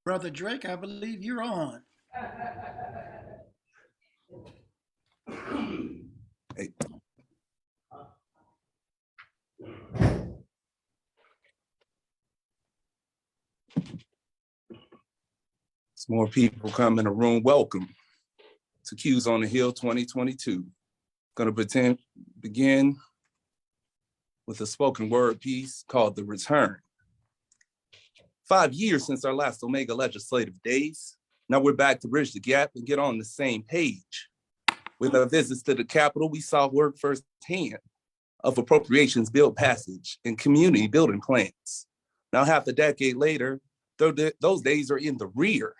Brother Drake, I believe you're on. Hey. As more people come in the room, welcome to Q's on the Hill 2022. Going to begin with a spoken word piece called The Return. 5 years since our last Omega legislative days. Now we're back to bridge the gap and get on the same page. With our visits to the Capitol, we saw work firsthand of appropriations bill passage and community building plans. Now half a decade later, those days are in the rear.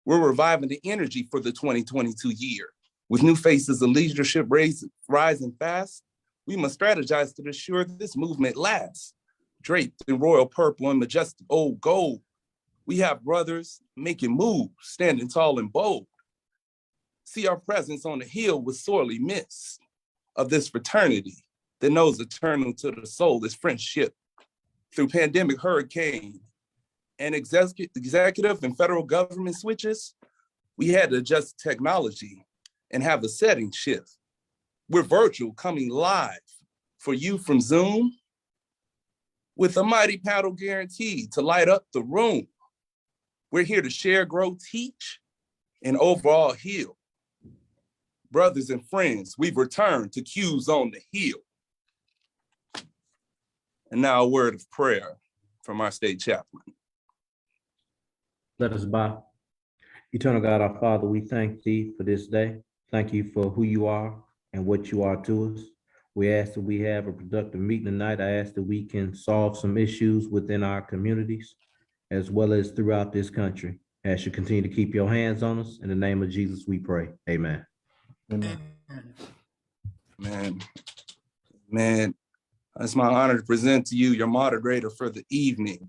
We're reviving the energy for the 2022 year. With new faces of leadership rising fast, we must strategize to ensure this movement lasts. Draped in royal purple and majestic old gold, we have brothers making moves, standing tall and bold. See, our presence on the hill was sorely missed. Of this fraternity that knows eternal to the soul is friendship. Through pandemic, hurricane, and executive and federal government switches, we had to adjust technology and have a setting shift. We're virtual, coming live for you from Zoom with a mighty paddle guaranteed to light up the room. We're here to share, grow, teach, and overall heal. Brothers and friends, we've returned to Q's on the Hill. And now a word of prayer from our state chaplain. Let us bow. Eternal God, our Father, we thank thee for this day. Thank you for who you are and what you are to us. We ask that we have a productive meeting tonight. I ask that we can solve some issues within our communities as well as throughout this country. I ask you continue to keep your hands on us. In the name of Jesus, we pray. Amen. Amen. Man, it's my honor to present to you your moderator for the evening.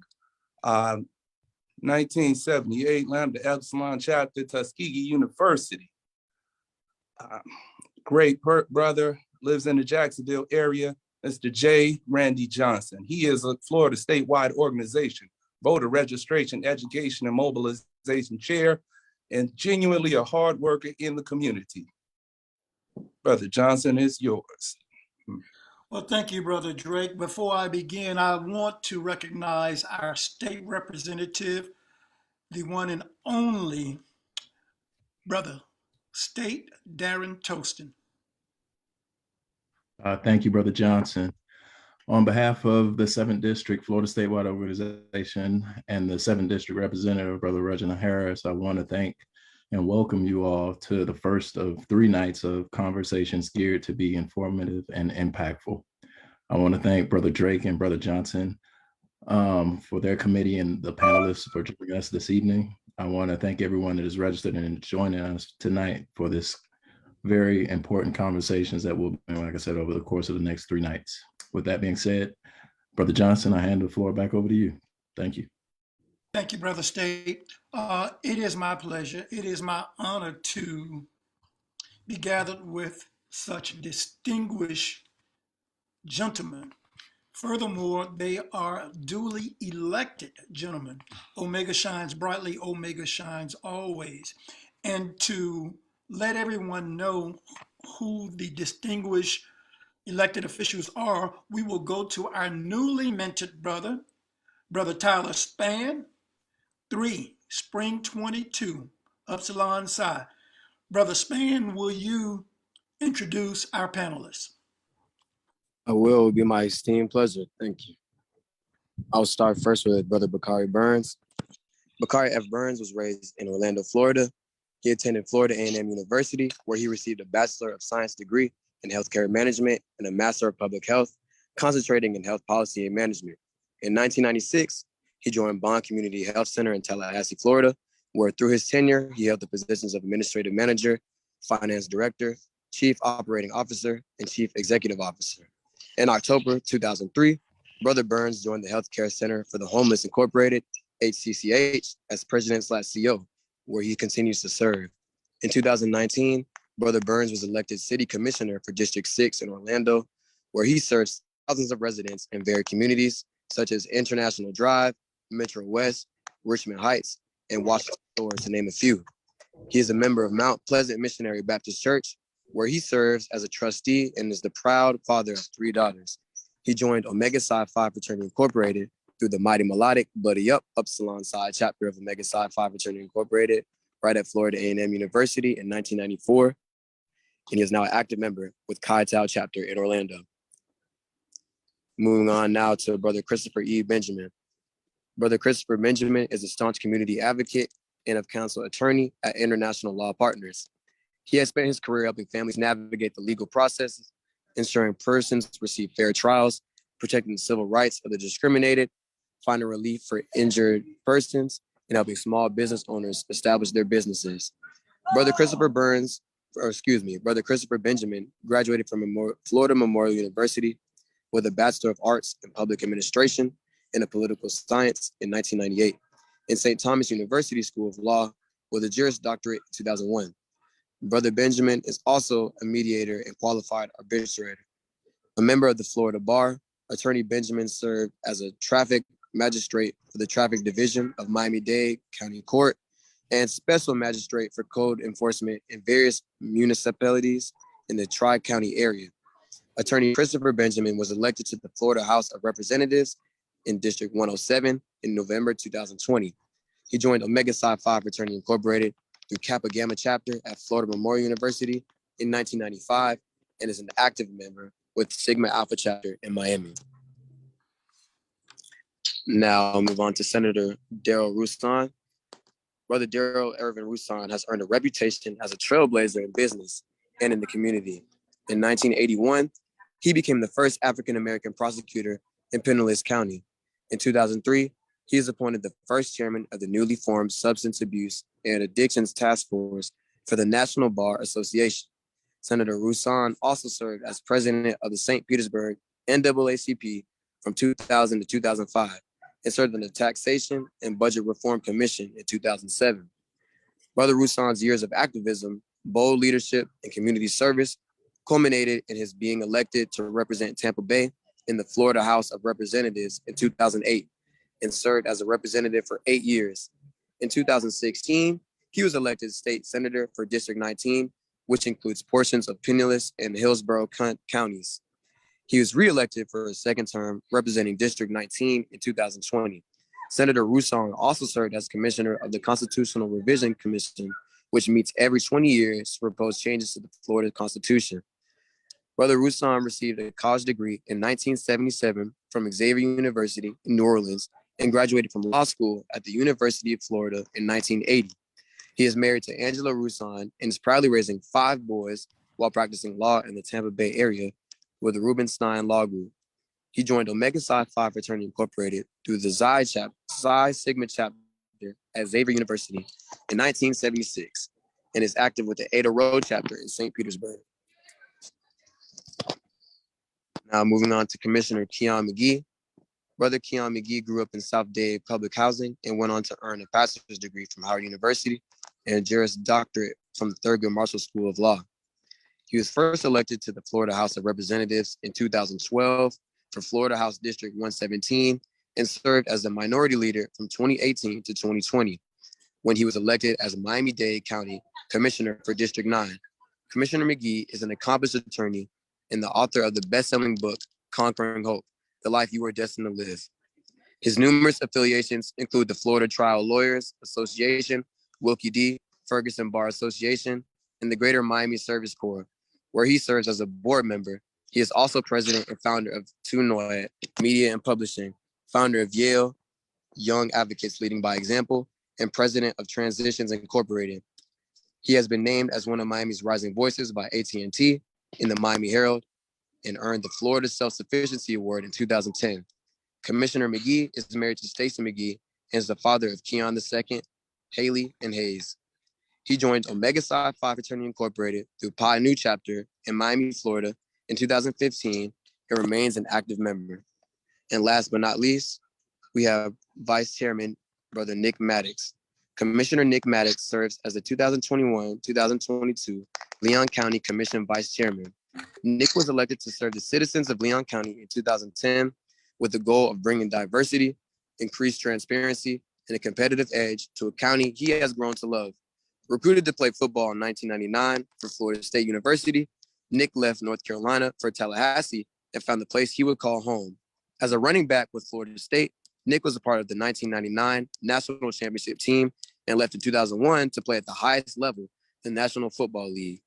1978 Lambda Epsilon chapter, Tuskegee University. Great brother, lives in the Jacksonville area, Mr. J. Randy Johnson. He is a Florida statewide organization, voter registration, education, and mobilization chair, and genuinely a hard worker in the community. Brother Johnson, is yours. Well, thank you, Brother Drake. Before I begin, I want to recognize our state representative, the one and only Brother State Darren Toston. Thank you, Brother Johnson. On behalf of the 7th District Florida Statewide Organization and the 7th District Representative, Brother Reginald Harris, I want to thank and welcome you all to the first of 3 nights of conversations geared to be informative and impactful. I want to thank Brother Drake and Brother Johnson for their committee and the panelists for joining us this evening. I want to thank everyone that is registered and joining us tonight for this very important conversations that will be, like I said, over the course of the next 3 nights. With that being said, Brother Johnson, I hand the floor back over to you. Thank you. Thank you, Brother State. It is my pleasure. It is my honor to be gathered with such distinguished gentlemen. Furthermore, they are duly elected gentlemen. Omega shines brightly, Omega shines always. And to let everyone know who the distinguished elected officials are, we will go to our newly minted brother, Brother Tyler Spann, 3, Spring 22, Upsilon Psi. Brother Spann, will you introduce our panelists? I will. It will be my esteemed pleasure. Thank you. I'll start first with Brother Bakari Burns. Bakari F. Burns was raised in Orlando, Florida. He attended Florida A&M University, where he received a Bachelor of Science degree in Healthcare Management and a Master of Public Health, concentrating in health policy and management. In 1996, he joined Bond Community Health Center in Tallahassee, Florida, where through his tenure, he held the positions of Administrative Manager, Finance Director, Chief Operating Officer, and Chief Executive Officer. In October 2003, Brother Burns joined the Healthcare Center for the Homeless Incorporated, HCCH, as President/CEO, where he continues to serve. In 2019, Brother Burns was elected City Commissioner for District 6 in Orlando, where he serves thousands of residents in varied communities, such as International Drive, Metro West, Richmond Heights, and Washington Shores, to name a few. He is a member of Mount Pleasant Missionary Baptist Church, where he serves as a trustee and is the proud father of 3 daughters. He joined Omega Psi Phi Fraternity Incorporated through the Mighty Melodic Buddy Up Upsilon Psi chapter of Omega Psi Phi Fraternity Incorporated, right at Florida A&M University in 1994. And he is now an active member with Chi Tau chapter in Orlando. Moving on now to Brother Christopher E. Benjamin. Brother Christopher Benjamin is a staunch community advocate and of counsel attorney at International Law Partners. He has spent his career helping families navigate the legal processes, ensuring persons receive fair trials, protecting the civil rights of the discriminated, finding relief for injured persons, and helping small business owners establish their businesses. Brother Christopher Benjamin graduated from Florida Memorial University with a Bachelor of Arts in Public Administration and Political Science in 1998, and St. Thomas University School of Law with a Juris Doctorate in 2001. Brother Benjamin is also a mediator and qualified arbitrator. A member of the Florida Bar, Attorney Benjamin served as a traffic magistrate for the Traffic Division of Miami-Dade County Court and special magistrate for code enforcement in various municipalities in the Tri-County area. Attorney Christopher Benjamin was elected to the Florida House of Representatives in District 107 in November 2020. He joined Omega Psi Phi Fraternity Incorporated through Kappa Gamma chapter at Florida Memorial University in 1995 and is an active member with Sigma Alpha chapter in Miami. Now I'll move on to Senator Darrell Roussan. Brother Darrell Irvin Roussan has earned a reputation as a trailblazer in business and in the community. In 1981, he became the first African-American prosecutor in Pinellas County. In 2003, he is appointed the first chairman of the newly formed Substance Abuse and Addictions Task Force for the National Bar Association. Senator Roussan also served as president of the St. Petersburg NAACP from 2000 to 2005 and served on the Taxation and Budget Reform Commission in 2007. Brother Roussan's years of activism, bold leadership, and community service culminated in his being elected to represent Tampa Bay in the Florida House of Representatives in 2008 and served as a representative for 8 years. In 2016, he was elected state senator for District 19, which includes portions of Pinellas and Hillsborough counties. He was reelected for a second term, representing District 19 in 2020. Senator Roussan also served as commissioner of the Constitutional Revision Commission, which meets every 20 years to propose changes to the Florida Constitution. Brother Roussan received a college degree in 1977 from Xavier University in New Orleans and graduated from law school at the University of Florida in 1980. He is married to Angela Roussan and is proudly raising 5 boys while practicing law in the Tampa Bay area with the Rubenstein Law Group. He joined Omega Psi Phi Fraternity Incorporated through the Psi Sigma chapter at Xavier University in 1976 and is active with the Ada Road chapter in St. Petersburg. Now moving on to Commissioner Keon McGee. Brother Keon McGee grew up in South Dade Public Housing and went on to earn a bachelor's degree from Howard University and a Juris Doctorate from the Thurgood Marshall School of Law. He was first elected to the Florida House of Representatives in 2012 for Florida House District 117 and served as the minority leader from 2018 to 2020 when he was elected as Miami-Dade County Commissioner for District 9. Commissioner McGee is an accomplished attorney and the author of the best-selling book, Conquering Hope, The Life You Were Destined to Live. His numerous affiliations include the Florida Trial Lawyers Association, Wilkie D. Ferguson Bar Association, and the Greater Miami Service Corps, where he serves as a board member. He is also president and founder of Tunoid Media and Publishing, founder of Yale Young Advocates Leading by Example, and president of Transitions Incorporated. He has been named as one of Miami's Rising Voices by AT&T in the Miami Herald and earned the Florida Self-Sufficiency Award in 2010. Commissioner McGee is married to Stacey McGee and is the father of Keon II, Haley, and Hayes. He joined Omega Psi Phi Fraternity Incorporated through Pi Nu chapter in Miami, Florida in 2015 and remains an active member. And last but not least, we have Vice Chairman, Brother Nick Maddox. Commissioner Nick Maddox serves as the 2021-2022 Leon County Commission Vice Chairman. Nick was elected to serve the citizens of Leon County in 2010 with the goal of bringing diversity, increased transparency, and a competitive edge to a county he has grown to love. Recruited to play football in 1999 for Florida State University, Nick left North Carolina for Tallahassee and found the place he would call home. As a running back with Florida State, Nick was a part of the 1999 National Championship team and left in 2001 to play at the highest level, the National Football League.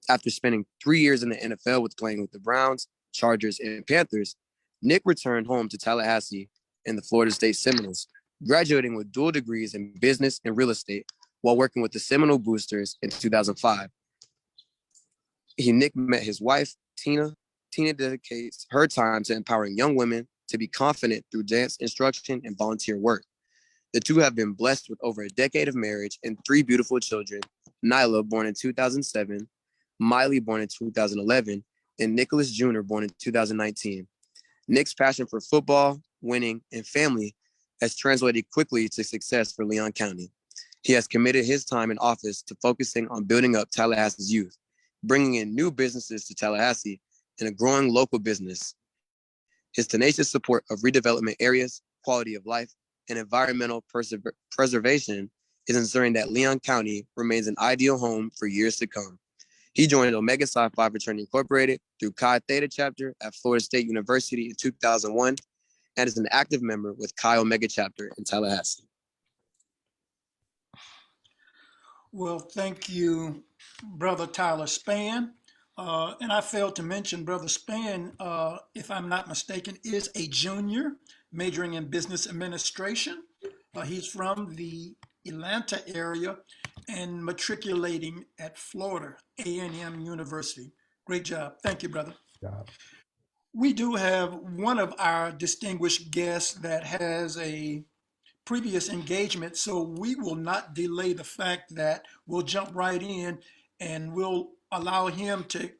After spending 3 years in the NFL playing with the Browns, Chargers, and Panthers, Nick returned home to Tallahassee and the Florida State Seminoles, graduating with dual degrees in business and real estate while working with the Seminole Boosters in 2005. Nick met his wife, Tina. Tina dedicates her time to empowering young women to be confident through dance instruction and volunteer work. The two have been blessed with over a decade of marriage and 3 beautiful children, Nyla, born in 2007, Miley, born in 2011, and Nicholas Jr., born in 2019. Nick's passion for football, winning, and family has translated quickly to success for Leon County. He has committed his time in office to focusing on building up Tallahassee's youth, bringing in new businesses to Tallahassee and a growing local business. His tenacious support of redevelopment areas, quality of life, and environmental preservation is ensuring that Leon County remains an ideal home for years to come. He joined Omega Psi Phi Fraternity Incorporated through Chi Theta chapter at Florida State University in 2001 and is an active member with Chi Omega chapter in Tallahassee. Well, thank you, Brother Tyler Spann. And I failed to mention Brother Spann, if I'm not mistaken, is a junior majoring in business administration. He's from the Atlanta area and matriculating at Florida A&M University. Great job. Thank you, brother. We do have one of our distinguished guests that has a previous engagement, so we will not delay the fact that we'll jump right in and we'll allow him to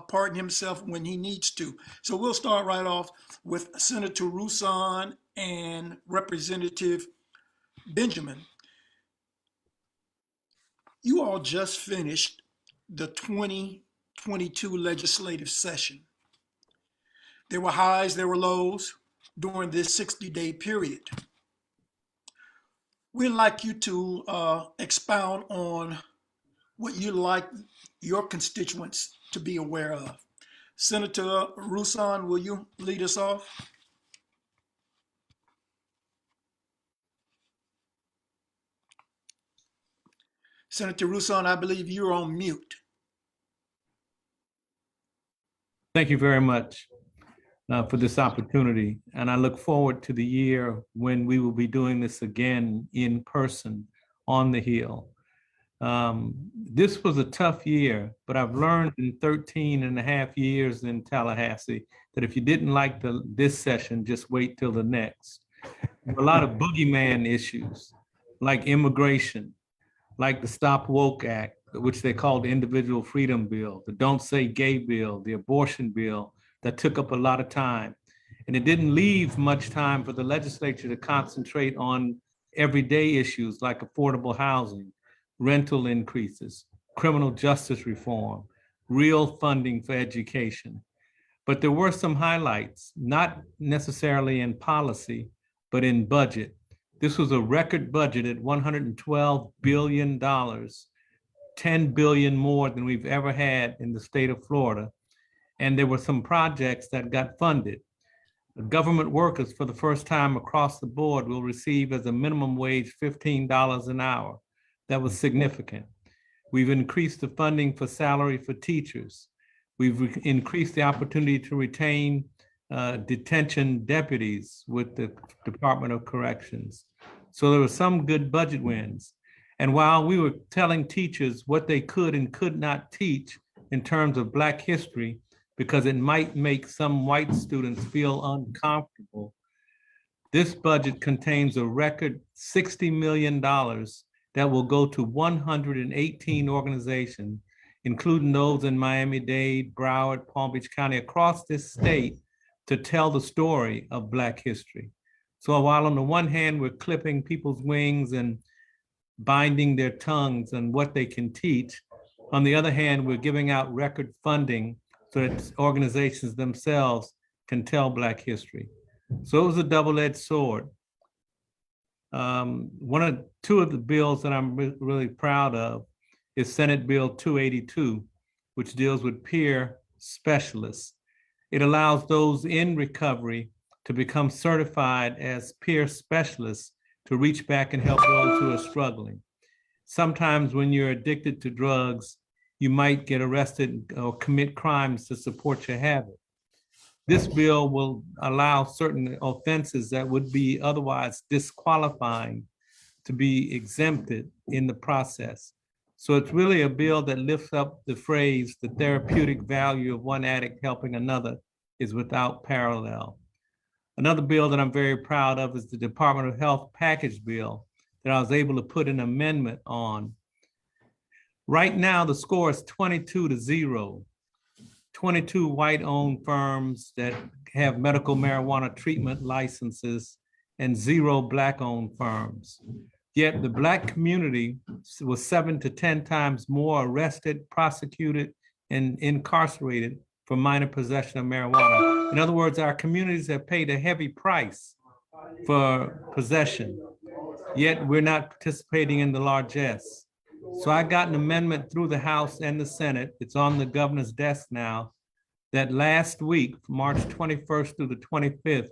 pardon himself when he needs to. So we'll start right off with Senator Rouson and Representative Benjamin. You all just finished the 2022 legislative session. There were highs, there were lows during this 60-day period. We'd like you to expound on what you'd like your constituents to be aware of. Senator Rouson, will you lead us off? Senator Rouson, I believe you're on mute. Thank you very much for this opportunity. And I look forward to the year when we will be doing this again in person on the Hill. This was a tough year, but I've learned in 13 and a half years in Tallahassee that if you didn't like this session, just wait till the next. There were a lot of boogeyman issues like immigration, like the Stop Woke Act, which they called the Individual Freedom Bill, the Don't Say Gay Bill, the abortion bill that took up a lot of time. And it didn't leave much time for the legislature to concentrate on everyday issues like affordable housing, rental increases, criminal justice reform, real funding for education. But there were some highlights, not necessarily in policy, but in budget. This was a record budget at $112 billion, $10 billion more than we've ever had in the state of Florida. And there were some projects that got funded. Government workers, for the first time across the board, will receive as a minimum wage $15 an hour. That was significant. We've increased the funding for salary for teachers. We've increased the opportunity to retain detention deputies with the Department of Corrections. So there were some good budget wins. And while we were telling teachers what they could and could not teach in terms of Black history, because it might make some white students feel uncomfortable, this budget contains a record $60 million that will go to 118 organizations, including those in Miami-Dade, Broward, Palm Beach County, across this state, to tell the story of Black history. So while on the one hand, we're clipping people's wings and binding their tongues on what they can teach, on the other hand, we're giving out record funding so that organizations themselves can tell Black history. So it was a double-edged sword. Two of the bills that I'm really proud of is Senate Bill 282, which deals with peer specialists. It allows those in recovery to become certified as peer specialists to reach back and help those who are struggling. Sometimes when you're addicted to drugs, you might get arrested or commit crimes to support your habit. This bill will allow certain offenses that would be otherwise disqualifying to be exempted in the process. So it's really a bill that lifts up the phrase, the therapeutic value of one addict helping another is without parallel. Another bill that I'm very proud of is the Department of Health package bill that I was able to put an amendment on. Right now, the score is 22-0. 22 white-owned firms that have medical marijuana treatment licenses and 0 Black-owned firms. Yet the Black community was 7 to 10 times more arrested, prosecuted, and incarcerated for minor possession of marijuana. In other words, our communities have paid a heavy price for possession, yet we're not participating in the largesse. So I got an amendment through the House and the Senate. It's on the governor's desk now, that last week, March 21st through the 25th,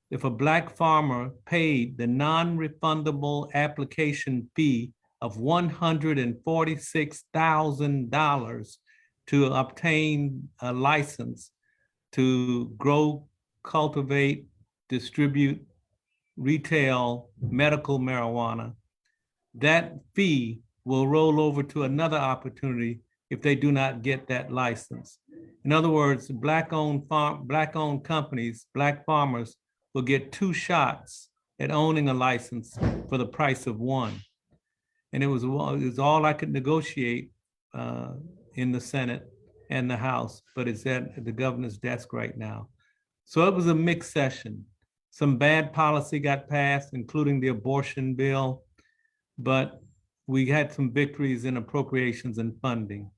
if a Black farmer paid the non-refundable application fee of $146,000 to obtain a license to grow, cultivate, distribute, retail medical marijuana, that fee will roll over to another opportunity if they do not get that license. In other words, Black-owned companies, Black farmers will get 2 shots at owning a license for the price of 1. And it was all I could negotiate in the Senate and the House, but it's at the governor's desk right now. So it was a mixed session. Some bad policy got passed, including the abortion bill, but we had some victories in appropriations and funding.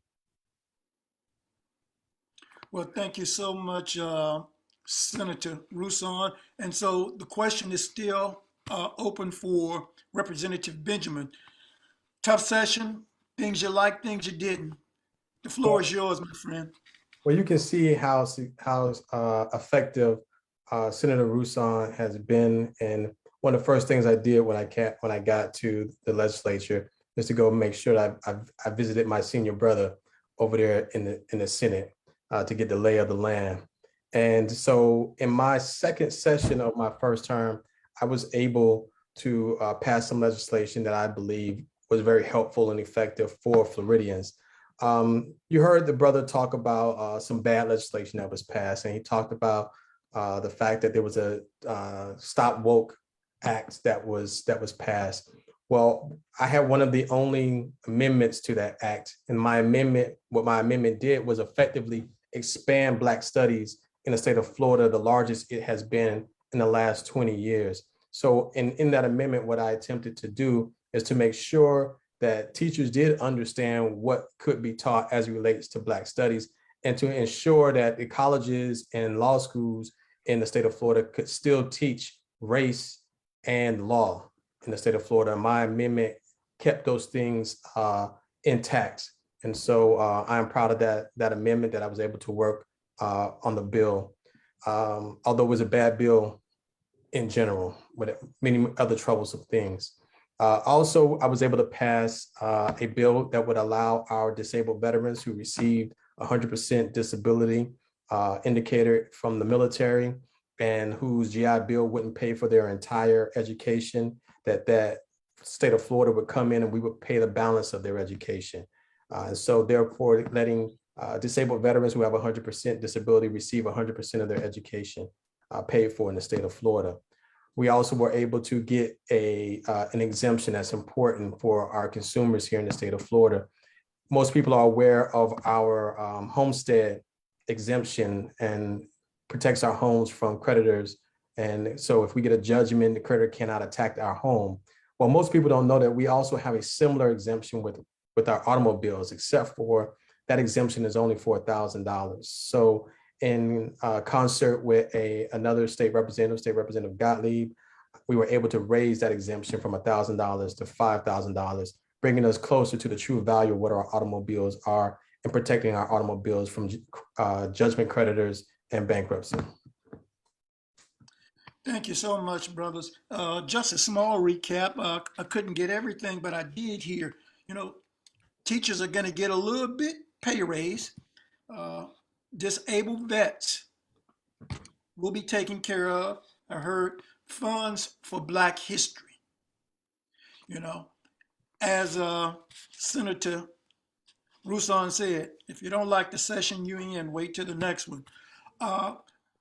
Well, thank you so much, Senator Rousson. And so the question is still open for Representative Benjamin. Tough session, things you liked, things you didn't. The floor is yours, my friend. Well, you can see how effective Senator Rousson has been. And one of the first things I did when I got to the legislature is to go make sure that I visited my senior brother over there in the Senate to get the lay of the land. And so in my second session of my first term, I was able to pass some legislation that I believe was very helpful and effective for Floridians. You heard the brother talk about some bad legislation that was passed, and he talked about the fact that there was a Stop Woke Act that was passed. Well, I had one of the only amendments to that act, and what my amendment did was effectively expand Black studies in the state of Florida, the largest it has been in the last 20 years. So in that amendment, what I attempted to do is to make sure that teachers did understand what could be taught as it relates to Black studies, and to ensure that the colleges and law schools in the state of Florida could still teach race and law in the state of Florida. My amendment kept those things intact. And so I'm proud of that amendment that I was able to work on the bill, although it was a bad bill in general, with many other troublesome things. Also, I was able to pass a bill that would allow our disabled veterans who received 100% disability indicator from the military and whose GI Bill wouldn't pay for their entire education, that state of Florida would come in and we would pay the balance of their education. And so therefore letting disabled veterans who have 100% disability receive 100% of their education paid for in the state of Florida. We also were able to get an exemption that's important for our consumers here in the state of Florida. Most people are aware of our homestead exemption and protects our homes from creditors. And so if we get a judgment, the creditor cannot attack our home. Well, most people don't know that we also have a similar exemption with our automobiles, except for that exemption is only for $1,000. So in concert with another State Representative Gottlieb, we were able to raise that exemption from $1,000 to $5,000, bringing us closer to the true value of what our automobiles are and protecting our automobiles from judgment creditors and bankruptcy. Thank you so much, brothers. Just a small recap. I couldn't get everything, but I did hear, teachers are going to get a little bit pay raise. Disabled vets will be taken care of. I heard funds for Black history. As Senator Rousseau said, if you don't like the session you're in, wait till the next one.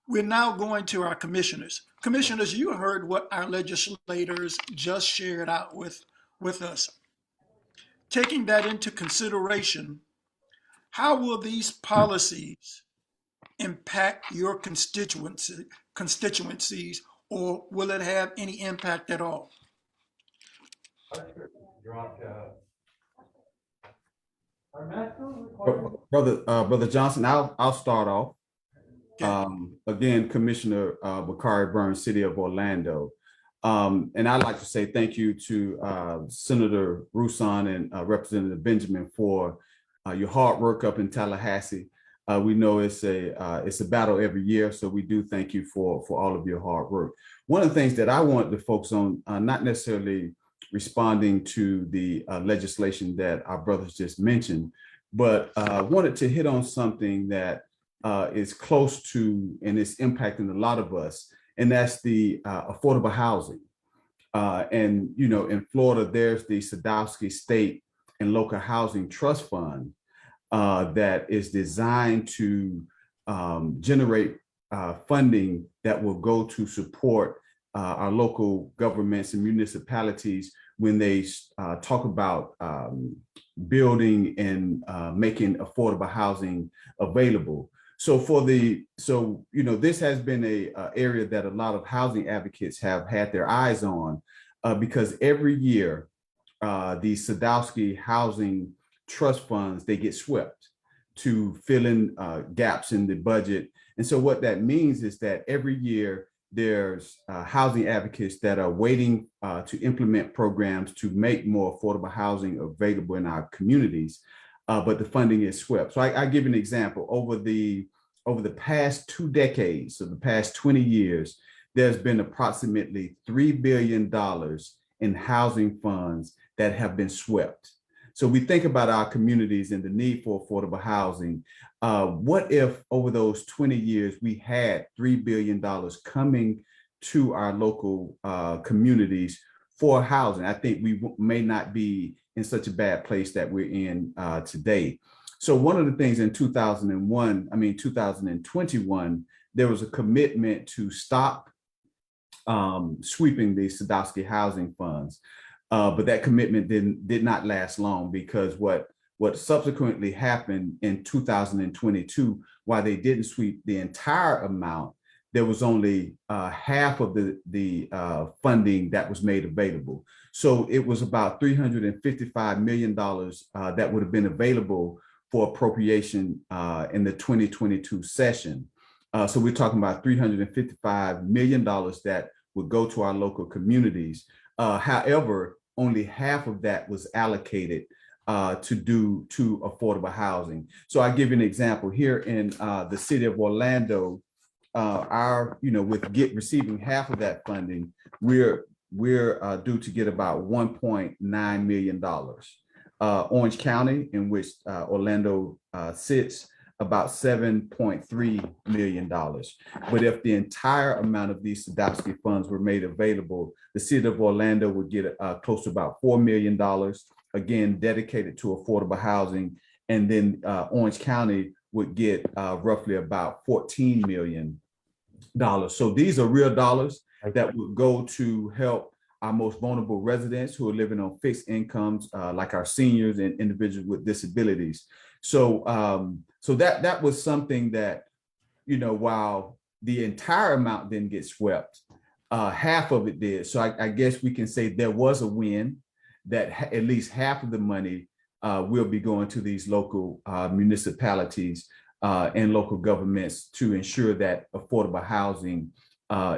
We're now going to our commissioners. Commissioners, you heard what our legislators just shared out with us. Taking that into consideration, how will these policies impact your constituencies, or will it have any impact at all? Brother Johnson, I'll start off. Okay. Again, Commissioner Bakari Burns, City of Orlando. And I'd like to say thank you to Senator Rousseau and Representative Benjamin for your hard work up in Tallahassee. We know it's a battle every year, so we do thank you for all of your hard work. One of the things that I want to focus on, not necessarily responding to the legislation that our brothers just mentioned, but wanted to hit on something that is close to and is impacting a lot of us, and that's the affordable housing. And in Florida, there's the Sadowski State and Local Housing Trust Fund that is designed to generate funding that will go to support our local governments and municipalities when they talk about building and making affordable housing available. So this has been a area that a lot of housing advocates have had their eyes on because every year the Sadowski Housing Trust Funds, they get swept to fill in gaps in the budget. And so what that means is that every year there's housing advocates that are waiting to implement programs to make more affordable housing available in our communities, but the funding is swept. So I give an example. Over the past 2 decades, so the past 20 years, there's been approximately $3 billion in housing funds that have been swept. So we think about our communities and the need for affordable housing. What if over those 20 years, we had $3 billion coming to our local communities for housing? I think we may not be in such a bad place that we're in today. So one of the things in 2021, there was a commitment to stop sweeping the Sadowski housing funds. But that commitment did not last long, because what subsequently happened in 2022, while they didn't sweep the entire amount, there was only half of the funding that was made available. So it was about $355 million that would have been available for appropriation in the 2022 session. So we're talking about $355 million that would go to our local communities. However, only half of that was allocated to affordable housing. So I give you an example here in the city of Orlando. Receiving half of that funding, we're due to get about $1.9 million. Orange County, in which Orlando sits, about $7.3 million. But if the entire amount of these Sadowski funds were made available, the city of Orlando would get close to about $4 million, again, dedicated to affordable housing. And then Orange County would get roughly about $14 million. So these are real dollars that would go to help our most vulnerable residents who are living on fixed incomes, like our seniors and individuals with disabilities. So that was something that, while the entire amount didn't get swept, half of it did. So I guess we can say there was a win, that at least half of the money will be going to these local municipalities and local governments to ensure that affordable housing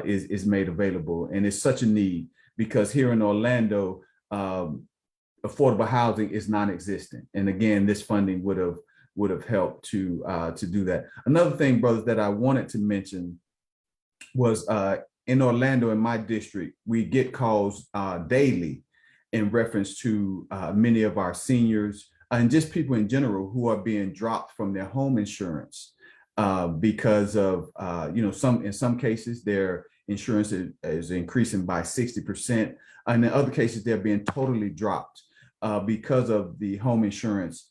is made available. And it's such a need because here in Orlando, affordable housing is non-existent. And again, this funding would have helped to do that. Another thing, brothers, that I wanted to mention was in Orlando, in my district, we get calls daily in reference to many of our seniors and just people in general who are being dropped from their home insurance because of, in some cases, their insurance is increasing by 60%. And in other cases, they're being totally dropped because of the home insurance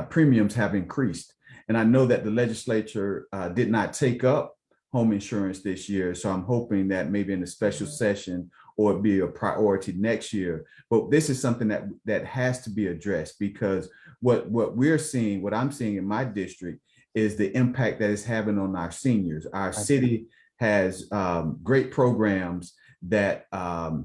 premiums have increased. And I know that the legislature did not take up home insurance this year. So I'm hoping that maybe in a special session or it be a priority next year. But this is something that has to be addressed because what I'm seeing in my district is the impact that it's having on our seniors. Our city has great programs that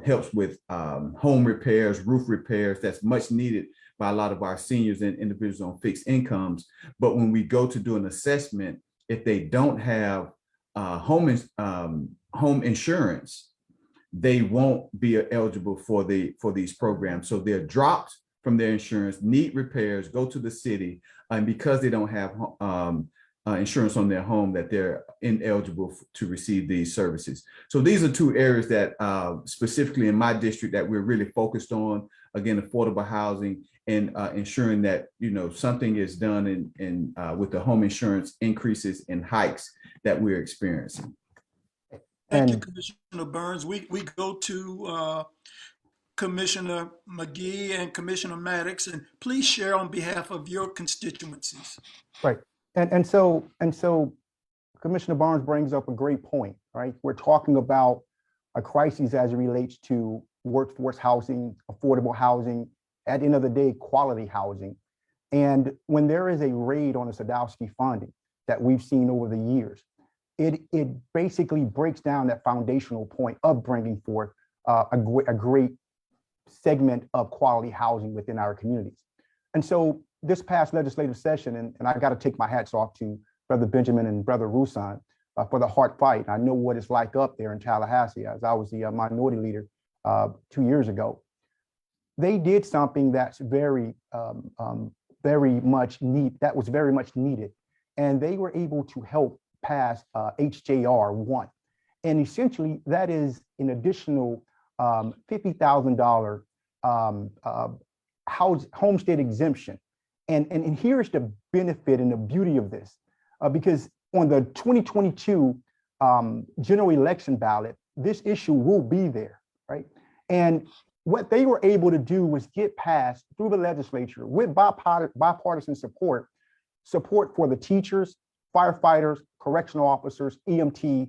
helps with home repairs, roof repairs, that's much needed by a lot of our seniors and individuals on fixed incomes. But when we go to do an assessment, if they don't have home insurance, they won't be eligible for these programs. So they're dropped from their insurance, need repairs, go to the city, and because they don't have insurance on their home, that they're ineligible to receive these services. So these are two areas that specifically in my district that we're really focused on. Again, affordable housing and ensuring that something is done in with the home insurance increases and hikes that we're experiencing. Thank you, Commissioner Burns. We go to Commissioner McGee and Commissioner Maddox, and please share on behalf of your constituencies. Right. And so Commissioner Barnes brings up a great point, right? We're talking about a crisis as it relates to workforce housing, affordable housing, at the end of the day, quality housing. And when there is a raid on the Sadowski funding that we've seen over the years, it basically breaks down that foundational point of bringing forth a great segment of quality housing within our communities. And so this past legislative session, and I got to take my hats off to Brother Benjamin and Brother Rusan for the hard fight. I know what it's like up there in Tallahassee, as I was the minority leader 2 years ago. They did something that's very much needed, and they were able to help pass HJR 1. And essentially, that is an additional $50,000 homestead exemption. And here's the benefit and the beauty of this, because on the 2022 general election ballot, this issue will be there, right? And what they were able to do was get passed through the legislature with bipartisan support for the teachers, firefighters, correctional officers, EMT,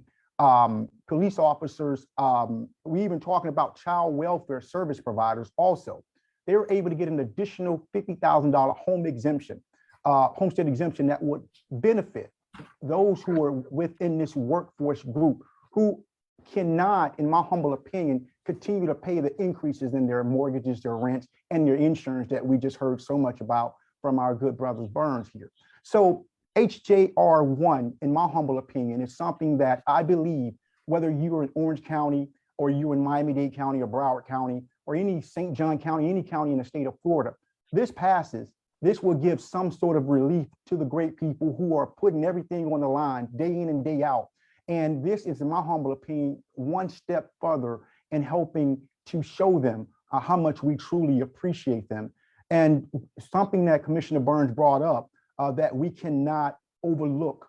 police officers. We even talking about child welfare service providers also. They were able to get an additional $50,000 homestead exemption that would benefit those who are within this workforce group who cannot, in my humble opinion, continue to pay the increases in their mortgages, their rents, and their insurance that we just heard so much about from our good brothers Burns here. So HJR 1, in my humble opinion, is something that I believe, whether you're in Orange County or you're in Miami-Dade County or Broward County or any St. John County, any county in the state of Florida, this passes, this will give some sort of relief to the great people who are putting everything on the line day in and day out. And this is, in my humble opinion, one step further in helping to show them how much we truly appreciate them. And something that Commissioner Burns brought up that we cannot overlook.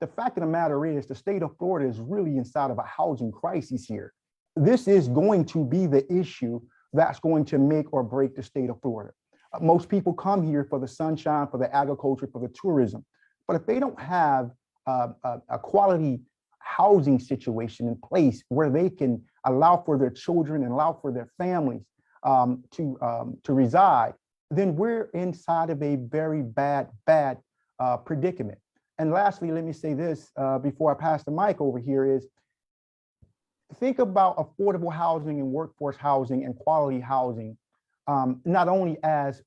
The fact of the matter is the state of Florida is really inside of a housing crisis here. This is going to be the issue that's going to make or break the state of Florida. Most people come here for the sunshine, for the agriculture, for the tourism. But if they don't have a quality housing situation in place where they can allow for their children and allow for their families to reside, then we're inside of a very bad predicament. And lastly, let me say this before I pass the mic over here is, think about affordable housing and workforce housing and quality housing, not only as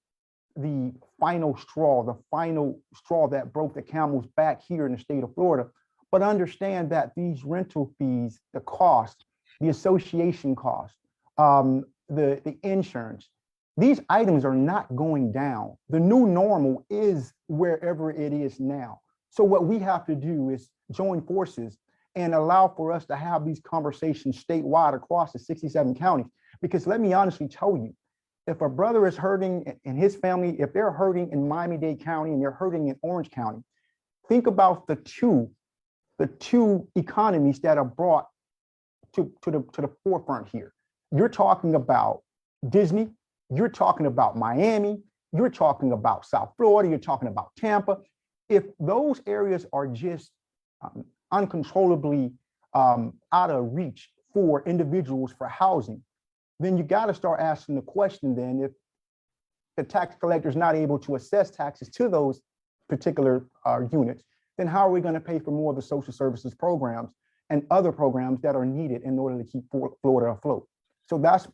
the final straw that broke the camel's back here in the state of Florida, but understand that these rental fees, the cost, the association cost, the insurance, these items are not going down. The new normal is wherever it is now. So what we have to do is join forces and allow for us to have these conversations statewide across the 67 counties. Because let me honestly tell you, if a brother is hurting in his family, if they're hurting in Miami-Dade County and they're hurting in Orange County, think about the two economies that are brought to the forefront here. You're talking about Disney, you're talking about Miami, you're talking about South Florida, you're talking about Tampa. If those areas are just uncontrollably out of reach for individuals for housing, then you got to start asking the question then, if the tax collector is not able to assess taxes to those particular units, then how are we going to pay for more of the social services programs and other programs that are needed in order to keep Florida afloat? So that's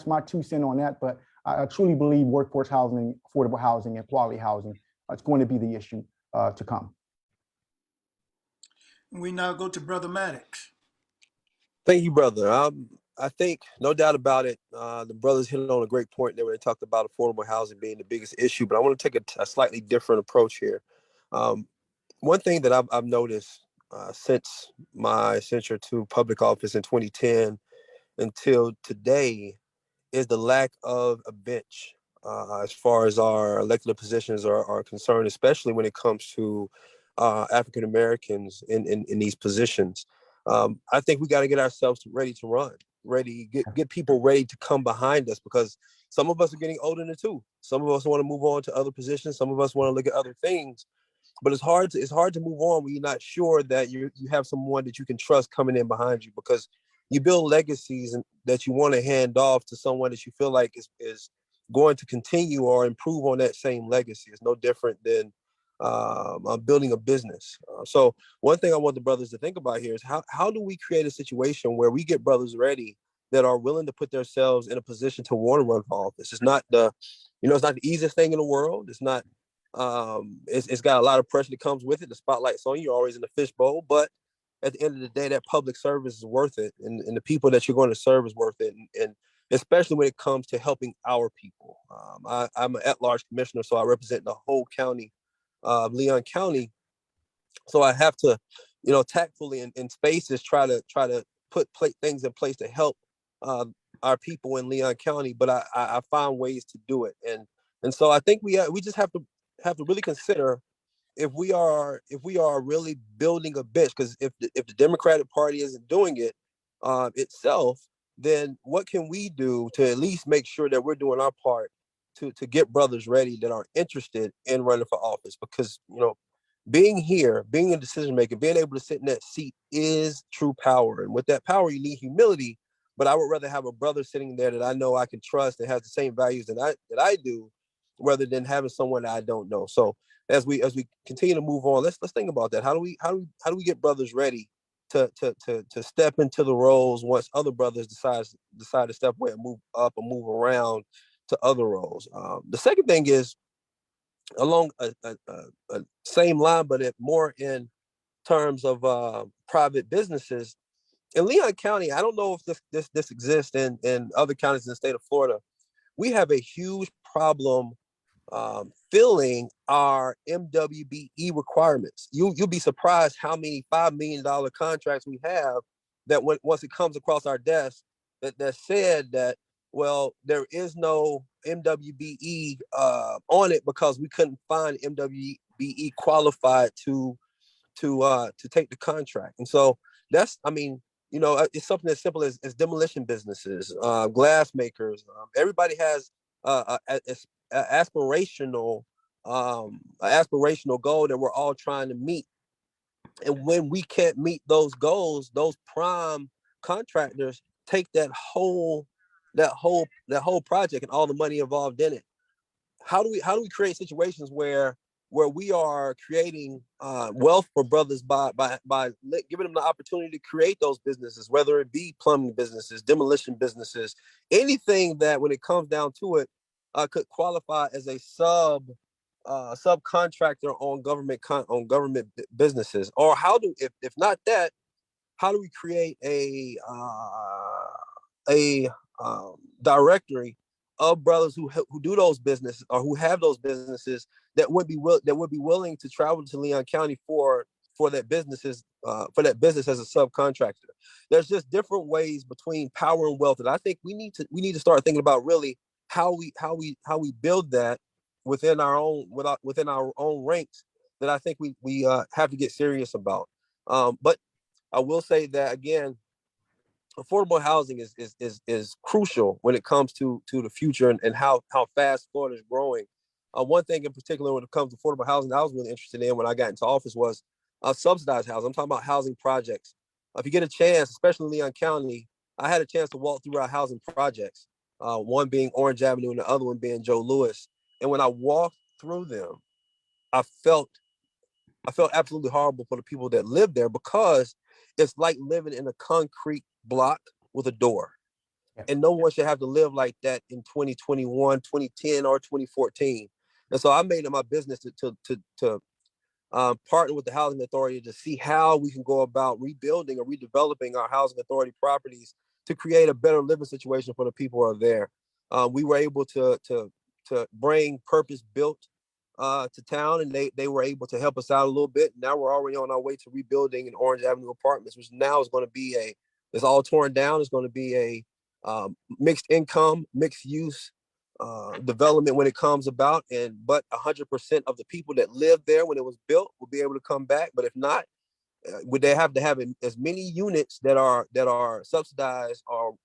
my 2 cents on that. But I truly believe workforce housing, affordable housing, and quality housing is going to be the issue to come. We now go to Brother Maddox. Thank you, brother. I think no doubt about it. The brothers hit on a great point there when they talked about affordable housing being the biggest issue, but I want to take a slightly different approach here. One thing that I've noticed since my ascension to public office in 2010 until today is the lack of a bench as far as our elected positions are concerned, especially when it comes to African Americans in these positions. I think we got to get ourselves ready to run, get people ready to come behind us, because some of us are getting older too. Some of us want to move on to other positions. Some of us want to look at other things, but it's hard to move on when you're not sure that you have someone that you can trust coming in behind you, because you build legacies that you want to hand off to someone that you feel like is going to continue or improve on that same legacy. It's no different than building a business. So one thing I want the brothers to think about here is how do we create a situation where we get brothers ready that are willing to put themselves in a position to want to run for office. It's not it's not the easiest thing in the world. It's not, it's got a lot of pressure that comes with it. The spotlight's on you, you're always in the fishbowl, but at the end of the day, that public service is worth it. And the people that you're going to serve is worth it. And especially when it comes to helping our people. I'm an at-large commissioner, so I represent the whole county of Leon County. So I have to, tactfully in spaces try to put things in place to help our people in Leon County. But I find ways to do it, and so I think we just have to really consider if we are really building a bench, because if the Democratic Party isn't doing it itself, then what can we do to at least make sure that we're doing our part to get brothers ready that are interested in running for office? Because being here, being a decision maker, being able to sit in that seat is true power, and with that power you need humility. But I would rather have a brother sitting there that I know I can trust and has the same values that I do, rather than having someone that I don't know. So as we continue to move on, let's think about that. How do we get brothers ready to step into the roles once other brothers decide to step away and move up and move around to other roles? The second thing is along a same line, but more in terms of private businesses. In Leon County, I don't know if this exists in other counties in the state of Florida. We have a huge problem filling our MWBE requirements. You'll be surprised how many $5 million contracts we have that once it comes across our desk that said that, well, there is no MWBE on it because we couldn't find MWBE qualified to take the contract. And so that's, it's something as simple as demolition businesses, glass makers. Everybody has aspirational goal that we're all trying to meet. And when we can't meet those goals, those prime contractors take that whole project and all the money involved in it. How do we create situations where we are creating wealth for brothers by giving them the opportunity to create those businesses, whether it be plumbing businesses, demolition businesses, anything that when it comes down to it could qualify as a subcontractor on government businesses? Or how do, if not that, how do we create a directory of brothers who do those businesses or who have those businesses that would be willing to travel to Leon County for that business as a subcontractor? There's just different ways between power and wealth, and I think we need to start thinking about really how we build that within our own ranks. That I think we have to get serious about. But I will say that again, affordable housing is crucial when it comes to the future and how fast Florida is growing. One thing in particular when it comes to affordable housing that I was really interested in when I got into office was subsidized housing. I'm talking about housing projects. If you get a chance, especially in Leon County, I had a chance to walk through our housing projects, one being Orange Avenue and the other one being Joe Louis. And when I walked through them, I felt absolutely horrible for the people that live there, because it's like living in a concrete block with a door. Yeah. And no one should have to live like that in 2021, 2010, or 2014. And so I made it my business to partner with the Housing Authority to see how we can go about rebuilding or redeveloping our Housing Authority properties to create a better living situation for the people who are there. We were able to bring Purpose Built to town, and they were able to help us out a little bit. Now we're already on our way to rebuilding an Orange Avenue Apartments, which now is going to be it's all torn down. It's going to be a mixed income, mixed use development when it comes about. But 100% of the people that lived there when it was built will be able to come back. But if not, would they have to have as many units that are subsidized or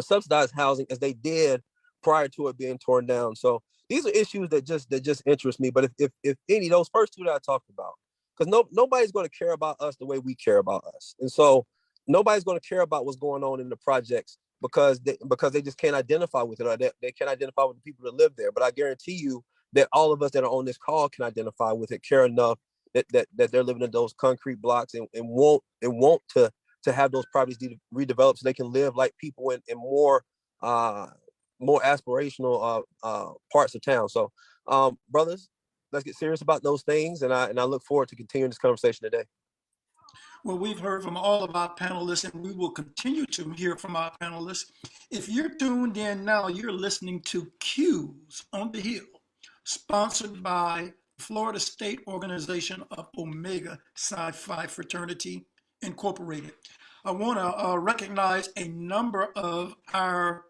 subsidized housing as they did prior to it being torn down? So these are issues that just interest me. But if any, those first two that I talked about, because nobody's going to care about us the way we care about us, and so nobody's going to care about what's going on in the projects because they just can't identify with it, or they can't identify with the people that live there. But I guarantee you that all of us that are on this call can identify with it, care enough that they're living in those concrete blocks and want to have those properties redeveloped so they can live like people in more aspirational parts of town. So brothers, let's get serious about those things, and I look forward to continuing this conversation today. Well, we've heard from all of our panelists, and we will continue to hear from our panelists. If you're tuned in now, you're listening to Q's on the Hill, sponsored by Florida State Organization of Omega Psi Phi Fraternity Incorporated. I want to recognize a number of our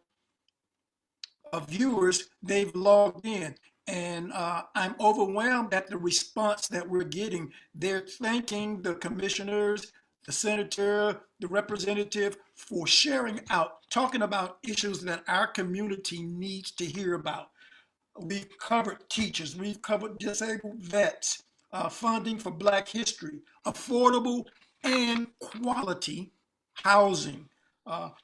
viewers. They've logged in, and I'm overwhelmed at the response that we're getting. They're thanking the commissioners, the senator, the representative for sharing out, talking about issues that our community needs to hear about. We've covered teachers, we've covered disabled vets, funding for Black history, affordable and quality housing,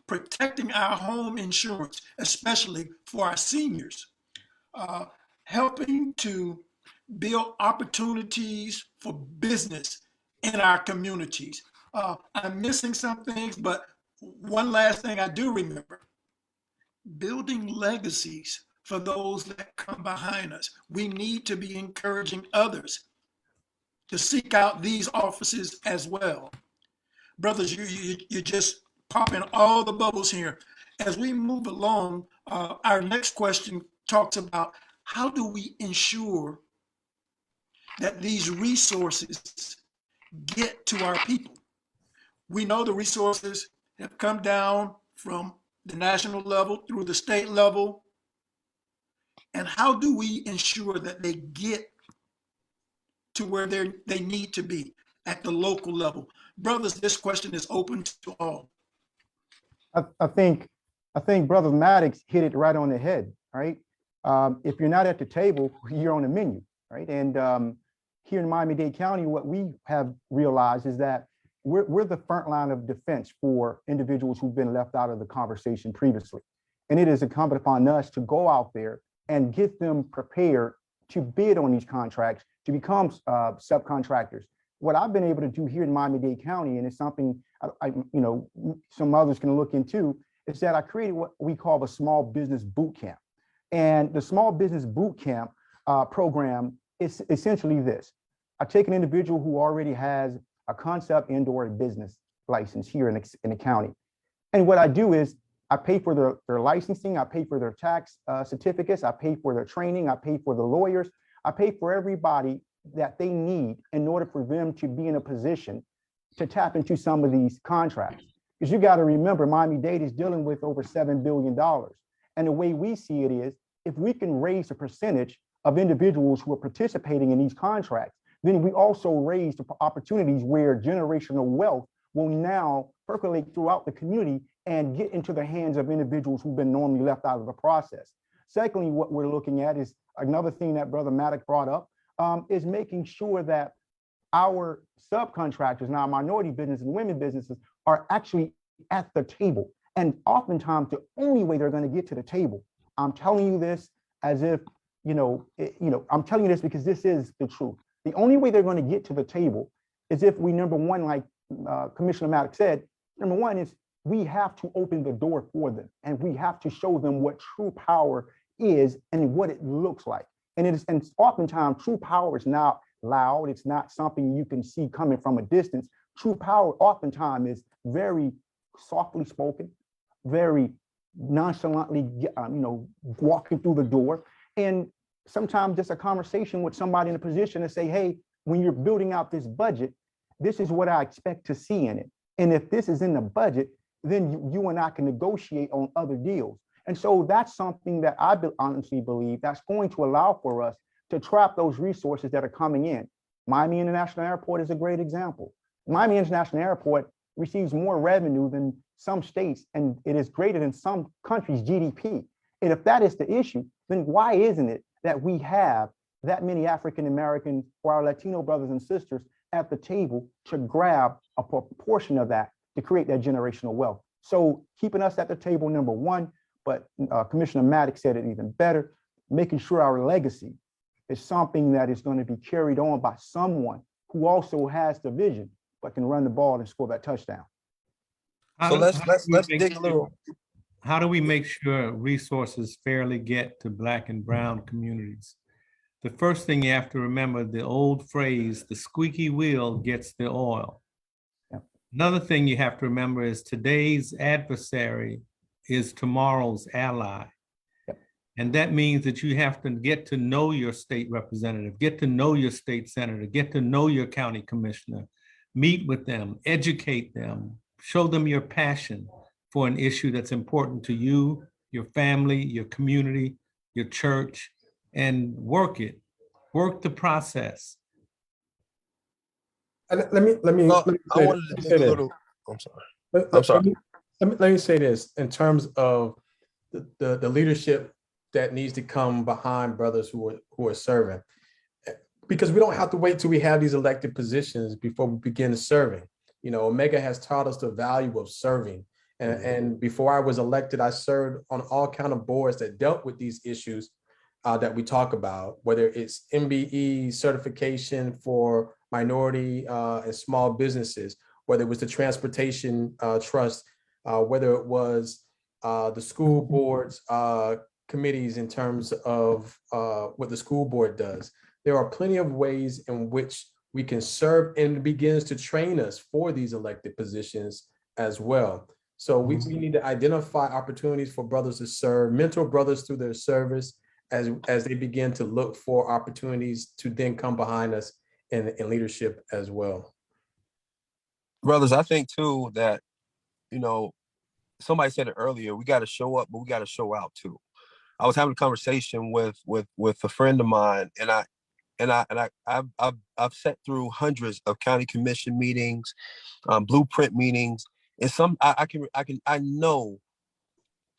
protecting our home insurance, especially for our seniors, helping to build opportunities for business in our communities. I'm missing some things, but one last thing I do remember: building legacies for those that come behind us. We need to be encouraging others to seek out these offices as well. Brothers, you're just popping all the bubbles here. As we move along, our next question talks about how do we ensure that these resources get to our people? We know the resources have come down from the national level through the state level. And how do we ensure that they get to where they need to be at the local level? Brothers, this question is open to all. I think Brother Maddox hit it right on the head, right? If you're not at the table, you're on the menu, right? And here in Miami-Dade County, what we have realized is that we're the front line of defense for individuals who've been left out of the conversation previously. And it is incumbent upon us to go out there and get them prepared to bid on these contracts, to become subcontractors. What I've been able to do here in Miami-Dade County, and it's something some others can look into, is that I created what we call a small business boot camp. And the small business boot camp program is essentially this. I take an individual who already has a concept and/or a business license here in the county. And what I do is I pay for their licensing, I pay for their tax certificates, I pay for their training, I pay for the lawyers, I pay for everybody that they need in order for them to be in a position to tap into some of these contracts. Because you got to remember, Miami-Dade is dealing with over $7 billion. And the way we see it is, if we can raise the percentage of individuals who are participating in these contracts, then we also raise the opportunities where generational wealth will now percolate throughout the community and get into the hands of individuals who've been normally left out of the process. Secondly, what we're looking at is another thing that Brother Maddox brought up, is making sure that our subcontractors, now minority business and women businesses, are actually at the table. And oftentimes the only way they're going to get to the table, I'm telling you this as if, I'm telling you this because this is the truth. The only way they're going to get to the table is if we, number one, like Commissioner Maddox said, number one is we have to open the door for them and we have to show them what true power is and what it looks like. And oftentimes true power is not loud. It's not something you can see coming from a distance. True power oftentimes is very softly spoken, very nonchalantly, walking through the door. And sometimes just a conversation with somebody in a position to say, hey, when you're building out this budget, this is what I expect to see in it. And if this is in the budget, then you and I can negotiate on other deals. And so that's something that I honestly believe that's going to allow for us to trap those resources that are coming in. Miami International Airport is a great example. Miami International Airport receives more revenue than some states, and it is greater than some countries' GDP. And if that is the issue, then why isn't it that we have that many African Americans or our Latino brothers and sisters at the table to grab a proportion of that to create that generational wealth? So keeping us at the table, number one, but Commissioner Maddox said it even better, making sure our legacy is something that is going to be carried on by someone who also has the vision, but can run the ball and score that touchdown. So let's dig a little. How do we make sure resources fairly get to Black and brown communities? The first thing you have to remember, the old phrase, the squeaky wheel gets the oil. Yep. Another thing you have to remember is today's adversary is tomorrow's ally. Yep. And that means that you have to get to know your state representative, get to know your state senator, get to know your county commissioner, meet with them, educate them, show them your passion for an issue that's important to you, your family, your community, your church, and work it, work the process. And let me I wanted to dig a little. I'm sorry. I'm sorry. Let me say this in terms of the leadership that needs to come behind brothers who are serving, because we don't have to wait till we have these elected positions before we begin serving. Omega has taught us the value of serving. And before I was elected, I served on all kind of boards that dealt with these issues that we talk about, whether it's MBE certification for minority and small businesses, whether it was the transportation trust, whether it was the school boards committees in terms of what the school board does. There are plenty of ways in which we can serve, and it begins to train us for these elected positions as well. So we need to identify opportunities for brothers to serve, mentor brothers through their service as they begin to look for opportunities to then come behind us in leadership as well. Brothers, I think too that, somebody said it earlier, we got to show up, but we got to show out too. I was having a conversation with a friend of mine, and I've sat through hundreds of county commission meetings, blueprint meetings, and I know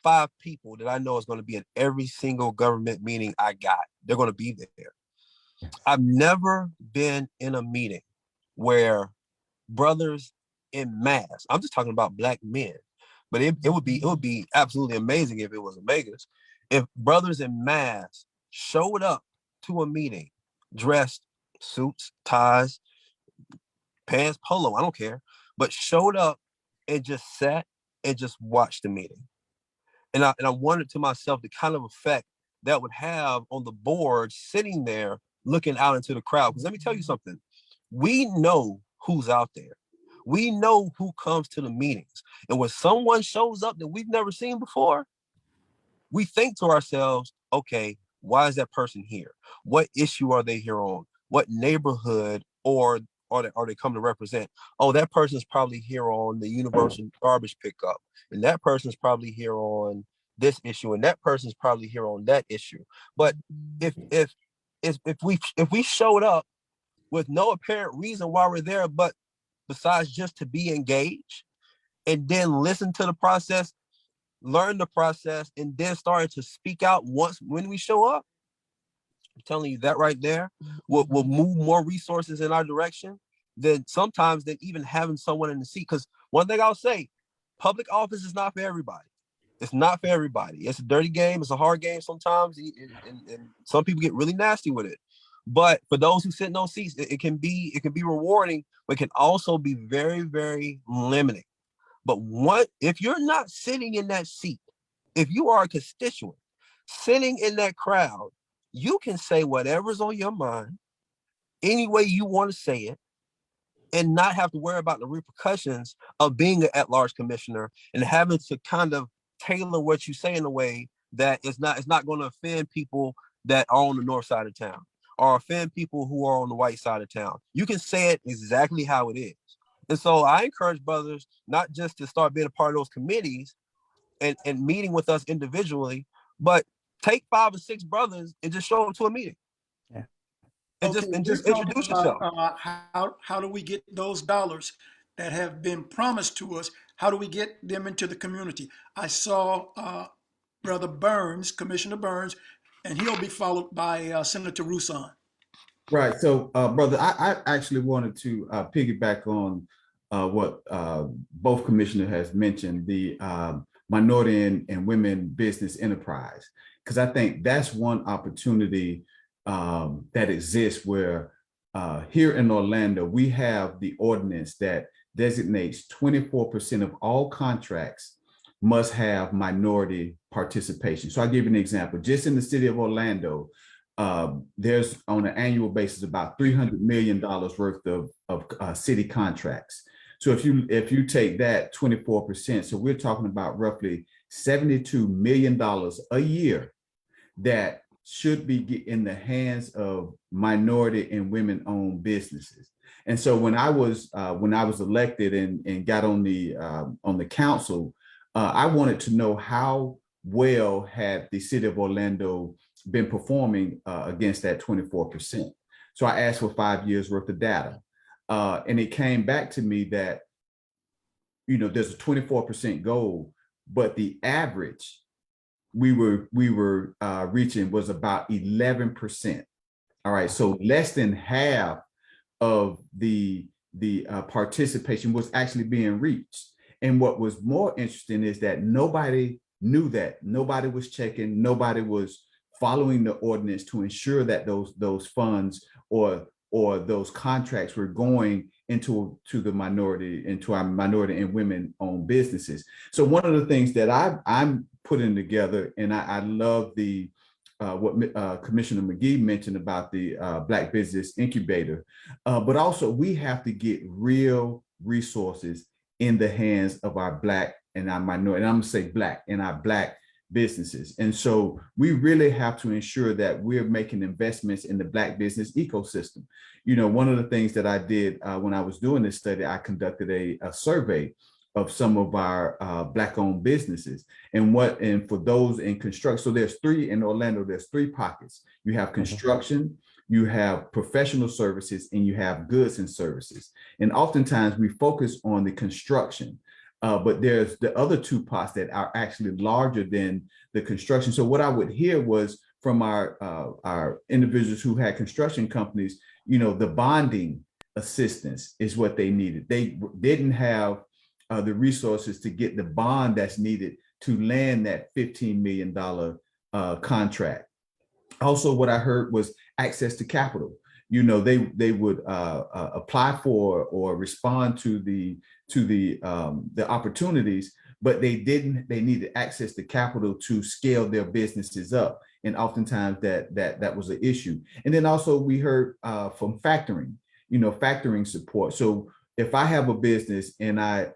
5 people that I know is going to be in every single government meeting I got. They're going to be there. I've never been in a meeting where brothers in mass, I'm just talking about Black men, but it would be absolutely amazing if it was Omegas. If brothers in mass showed up to a meeting dressed suits, ties, pants, polo, I don't care, but showed up and just sat and just watched the meeting. And I wondered to myself the kind of effect that would have on the board sitting there looking out into the crowd. Because let me tell you something, we know who's out there. We know who comes to the meetings. And when someone shows up that we've never seen before, we think to ourselves, okay, why is that person here? What issue are they here on? What neighborhood or are they coming to represent? Oh, that person's probably here on the universal garbage pickup. And that person's probably here on this issue. And that person's probably here on that issue. But if we showed up with no apparent reason why we're there, but besides just to be engaged and then listen to the process, learn the process, and then starting to speak out when we show up, I'm telling you that right there will move more resources in our direction than sometimes than even having someone in the seat. Because one thing I'll say, public office is not for everybody. It's not for everybody. It's a dirty game. It's a hard game sometimes, and some people get really nasty with it. But for those who sit in those seats, it can be rewarding, but it can also be very, very limiting. But if you're not sitting in that seat, if you are a constituent sitting in that crowd, you can say whatever's on your mind, any way you want to say it, and not have to worry about the repercussions of being an at-large commissioner and having to kind of tailor what you say in a way that it's not going to offend people that are on the north side of town or offend people who are on the white side of town. You can say it exactly how it is. And so I encourage brothers not just to start being a part of those committees and meeting with us individually, but take 5 or 6 brothers and just show up to a meeting. Yeah. And just introduce yourself. How do we get those dollars that have been promised to us? How do we get them into the community? I saw Brother Burns, Commissioner Burns, and he'll be followed by Senator Rouson. Right. So, brother, I actually wanted to piggyback on what both commissioners has mentioned, the minority and women business enterprise, because I think that's one opportunity that exists where here in Orlando, we have the ordinance that designates 24% of all contracts must have minority participation. So I'll give you an example. Just in the city of Orlando, there's on an annual basis about $300 million worth of city contracts. So if you take that 24%, so we're talking about roughly $72 million a year that should be in the hands of minority and women-owned businesses. And so when I was elected and got on the council, I wanted to know how well had the city of Orlando been performing against that 24%. So I asked for 5 years worth of data. And it came back to me that, there's a 24% goal, but the average we were reaching was about 11%. All right, so less than half of the participation was actually being reached. And what was more interesting is that nobody knew that. Nobody was checking. Nobody was following the ordinance to ensure that those funds or those contracts were going into our minority and women-owned businesses. So one of the things that I'm putting together, and I love what Commissioner McGee mentioned about the Black Business Incubator, but also we have to get real resources in the hands of our Black and our minority, and I'm gonna say Black, and our Black businesses. And so we really have to ensure that we're making investments in the Black business ecosystem. One of the things that I did when I was doing this study, I conducted a survey of some of our Black-owned businesses and for those in construction. So there's 3 in Orlando, there's 3 pockets. You have construction, you have professional services, and you have goods and services. And oftentimes we focus on the construction, but there's the other 2 pots that are actually larger than the construction. So what I would hear was from our individuals who had construction companies, the bonding assistance is what they needed. They didn't have the resources to get the bond that's needed to land that $15 million contract. Also, what I heard was access to capital. They would apply for or respond to the opportunities, but they needed access to capital to scale their businesses up. And oftentimes that was an issue. And then also we heard from factoring, factoring support. So if I have a business and I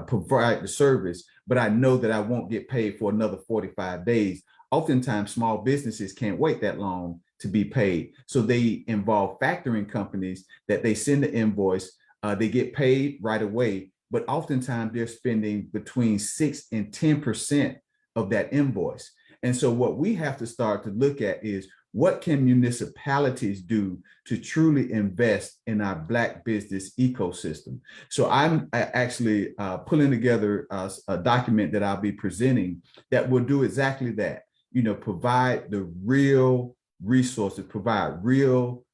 provide the service, but I know that I won't get paid for another 45 days, oftentimes small businesses can't wait that long to be paid. So they involve factoring companies that they send the invoice, they get paid right away, but oftentimes they're spending between 6 and 10% of that invoice. And so what we have to start to look at is, what can municipalities do to truly invest in our Black business ecosystem? So I'm actually pulling together a document that I'll be presenting that will do exactly that, provide the real resources, provide real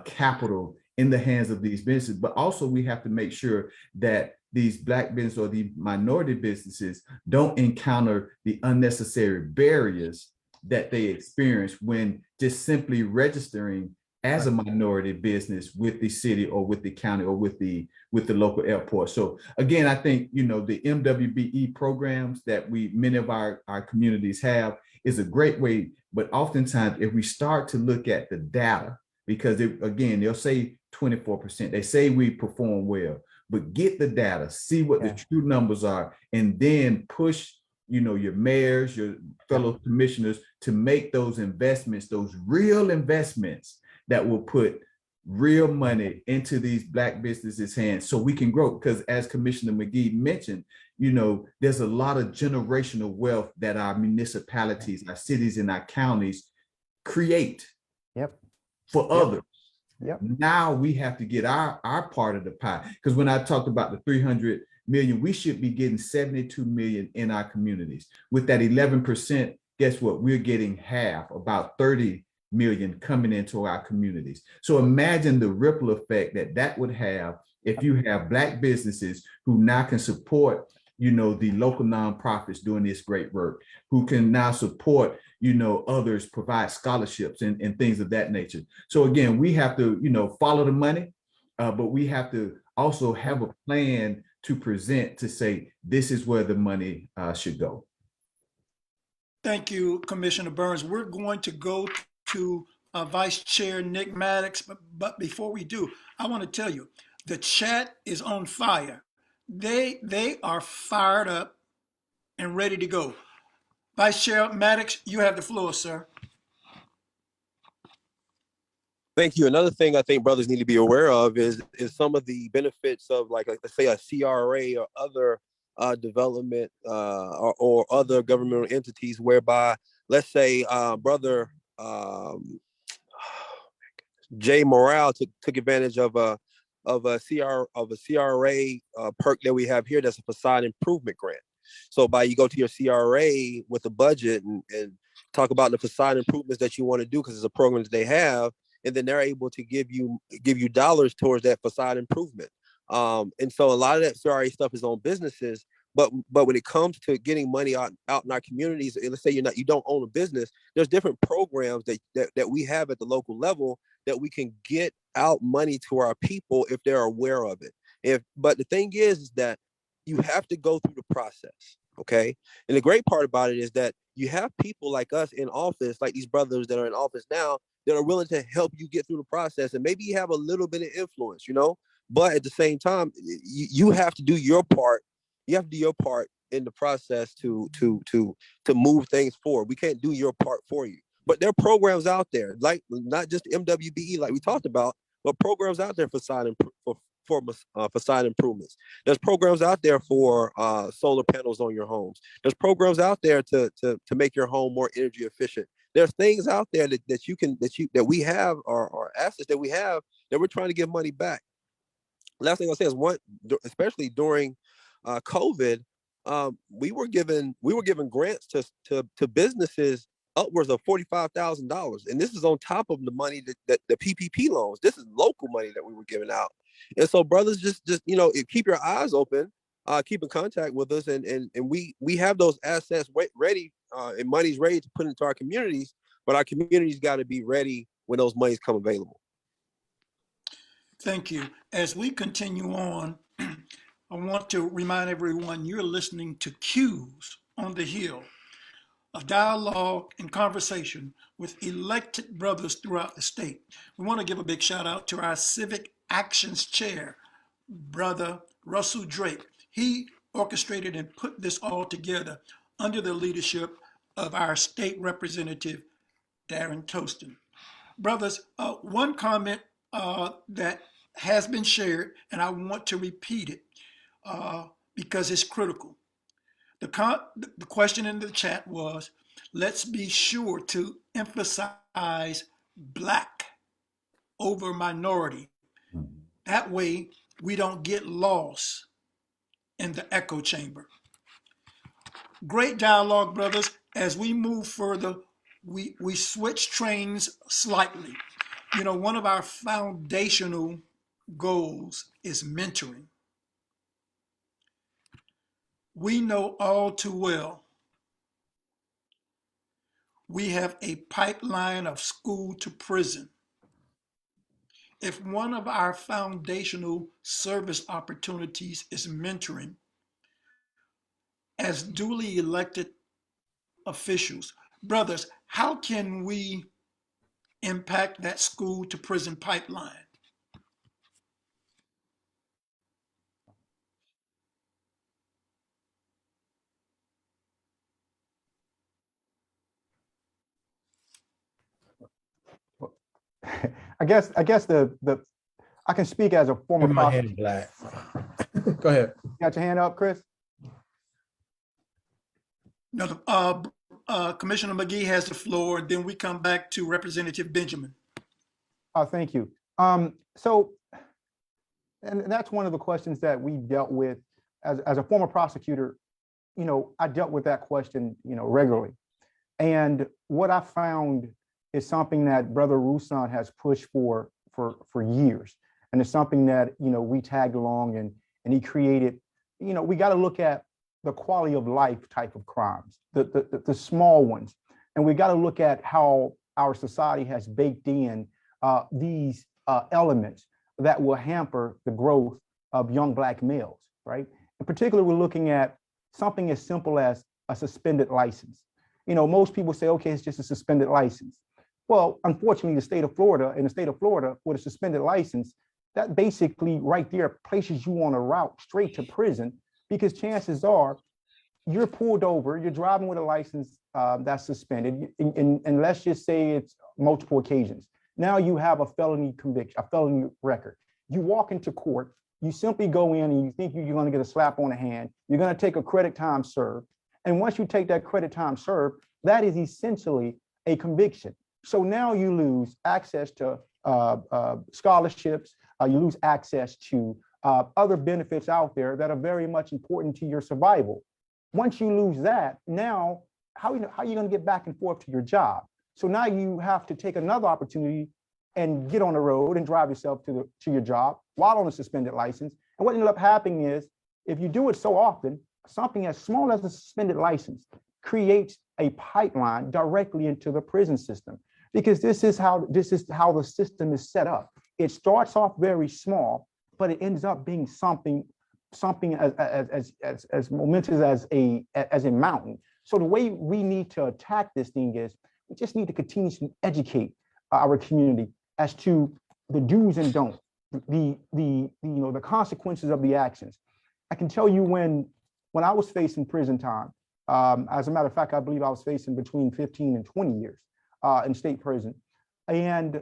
capital in the hands of these businesses. But also we have to make sure that these Black businesses or the minority businesses don't encounter the unnecessary barriers that they experience when just simply registering as a minority business with the city or with the county or with the local airport. So again, I think, the MWBE programs that many of our communities have is a great way. But oftentimes, if we start to look at the data, because they'll say 24%, they say we perform well, but get the data, see what the true numbers are, and then push your mayors, your fellow commissioners to make those investments, those real investments that will put real money into these Black businesses' hands so we can grow. Because as Commissioner McGee mentioned, there's a lot of generational wealth that our municipalities, our cities, and our counties create for others. Now we have to get our part of the pie. Because when I talked about the 300 million, we should be getting 72 million in our communities. With that 11%, guess what? We're getting half, about 30 million coming into our communities. So imagine the ripple effect that would have if you have Black businesses who now can support, the local nonprofits doing this great work, who can now support, others, provide scholarships and things of that nature. So again, we have to, follow the money, but we have to also have a plan to present to say, this is where the money should go. Thank you, Commissioner Burns. We're going to go to Vice Chair Nick Maddox, but before we do, I want to tell you, the chat is on fire. They are fired up and ready to go. Vice Chair Maddox, you have the floor, sir. Thank you. Another thing I think brothers need to be aware of is some of the benefits of like let's say a CRA or other development or other governmental entities whereby, let's say, brother Jay Morale took advantage of a CRA perk that we have here. That's a facade improvement grant. So you go to your CRA with a budget and talk about the facade improvements that you want to do, because it's a program that they have, and then they're able to give you dollars towards that facade improvement. And so a lot of that CRA stuff is on businesses, but when it comes to getting money out in our communities, and let's say you don't own a business, there's different programs that we have at the local level that we can get out money to our people if they're aware of it. But the thing is that you have to go through the process, okay? And the great part about it is that you have people like us in office, like these brothers that are in office now, that are willing to help you get through the process. And maybe you have a little bit of influence, but at the same time, you have to do your part. You have to do your part in the process to move things forward. We can't do your part for you. But there are programs out there, like not just MWBE, like we talked about, but programs out there for facade improvements. There's programs out there for solar panels on your homes. There's programs out there to make your home more energy efficient. There's things out there that we have, or assets that we have, that we're trying to give money back. Last thing I'll say is, especially during COVID, we were given grants to businesses upwards of $45,000, and this is on top of the money that the PPP loans. This is local money that we were giving out. And so, brothers, just keep your eyes open, keep in contact with us, and we have those assets ready, and money's ready to put into our communities. But our communities got to be ready when those monies come available. Thank you. As we continue on, I want to remind everyone you're listening to Cues on the Hill, a dialogue and conversation with elected brothers throughout the state. We want to give a big shout out to our Civic Actions Chair, Brother Russell Drake. He orchestrated and put this all together under the leadership of our state representative, Darren Toston. Brothers, one comment that has been shared, and I want to repeat it because it's critical. The question in the chat was, let's be sure to emphasize Black over minority. That way we don't get lost in the echo chamber. Great dialogue, brothers. As we move further, we switch trains slightly. You know, one of our foundational goals is mentoring. We know all too well we have a pipeline of school to prison. If one of our foundational service opportunities is mentoring, as duly elected officials, brothers, how can we impact that school to prison pipeline? I guess I can speak as a former My prosecutor. hand black. Go ahead. Got your hand up, Chris? No, Commissioner McGee has the floor, and then we come back to Representative Benjamin. Oh, thank you. And that's one of the questions that we dealt with as a former prosecutor. You know, I dealt with that question, you know, regularly. And what I found is something that Brother Rusan has pushed for years. And it's something that, you know, we tagged along and he created. You know, we got to look at the quality of life type of crimes, the small ones. And we got to look at how our society has baked in these elements that will hamper the growth of young Black males, right? In particular, we're looking at something as simple as a suspended license. You know, most people say, okay, it's just a suspended license. Well, unfortunately, in the state of Florida, with a suspended license, that basically right there places you on a route straight to prison, because chances are you're pulled over, you're driving with a license that's suspended, and let's just say it's multiple occasions. Now you have a felony conviction, a felony record. You walk into court, you simply go in and you think you're going to get a slap on the hand. You're going to take a credit time served. And once you take that credit time served, that is essentially a conviction. So now you lose access to scholarships, you lose access to other benefits out there that are very much important to your survival. Once you lose that, now how are you going to get back and forth to your job? So now you have to take another opportunity and get on the road and drive yourself to your job while on a suspended license. And what ended up happening is, if you do it so often, something as small as a suspended license creates a pipeline directly into the prison system, because this is how the system is set up. It starts off very small, but it ends up being something as momentous as a mountain. So the way we need to attack this thing is, we just need to continue to educate our community as to the do's and don'ts, the consequences of the actions. I can tell you when I was facing prison time, as a matter of fact, I believe I was facing between 15 and 20 years in state prison. And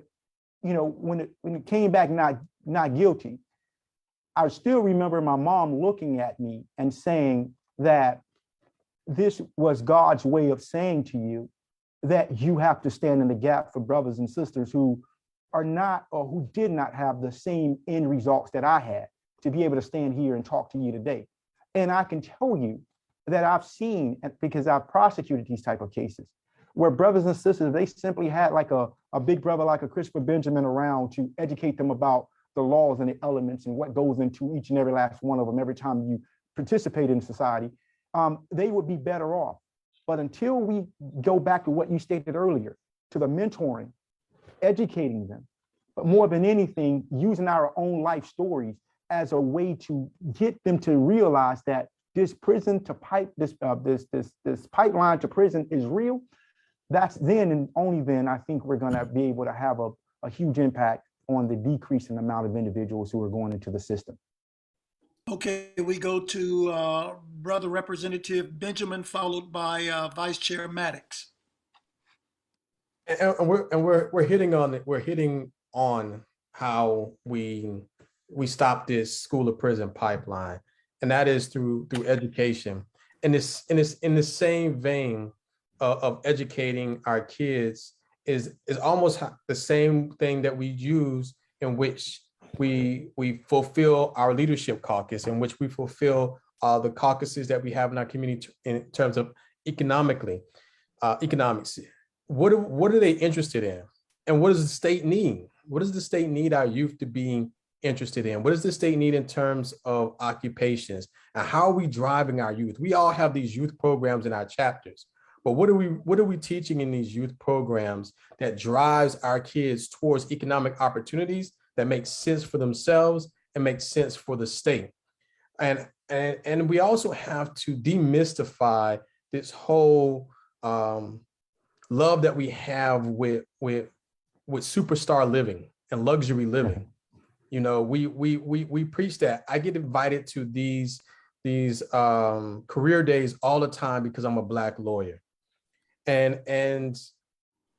you know, when it came back not guilty, I still remember my mom looking at me and saying that this was God's way of saying to you that you have to stand in the gap for brothers and sisters who are not, or who did not have the same end results that I had, to be able to stand here and talk to you today. And I can tell you that I've seen, because I've prosecuted these type of cases, where brothers and sisters, they simply had like a big brother, like a Christopher Benjamin around to educate them about the laws and the elements and what goes into each and every last one of them every time you participate in society. They would be better off. But until we go back to what you stated earlier, to the mentoring, educating them, but more than anything, using our own life stories as a way to get them to realize that this prison to pipe, this pipeline to prison is real, that's then and only then I think we're going to be able to have a huge impact on the decrease in the amount of individuals who are going into the system. Okay, we go to Brother Representative Benjamin, followed by Vice Chair Maddox. And we're hitting on how we stop this school to prison pipeline, and that is through education. And this in the same vein of educating our kids is almost the same thing that we use in which we fulfill our leadership caucus, in which we fulfill the caucuses that we have in our community in terms of economics. What are they interested in? And what does the state need? What does the state need our youth to be interested in? What does the state need in terms of occupations? And how are we driving our youth? We all have these youth programs in our chapters, but what are we teaching in these youth programs that drives our kids towards economic opportunities that make sense for themselves and make sense for the state? And we also have to demystify this whole love that we have with superstar living and luxury living. You know, we preach that. I get invited to these career days all the time because I'm a Black lawyer, and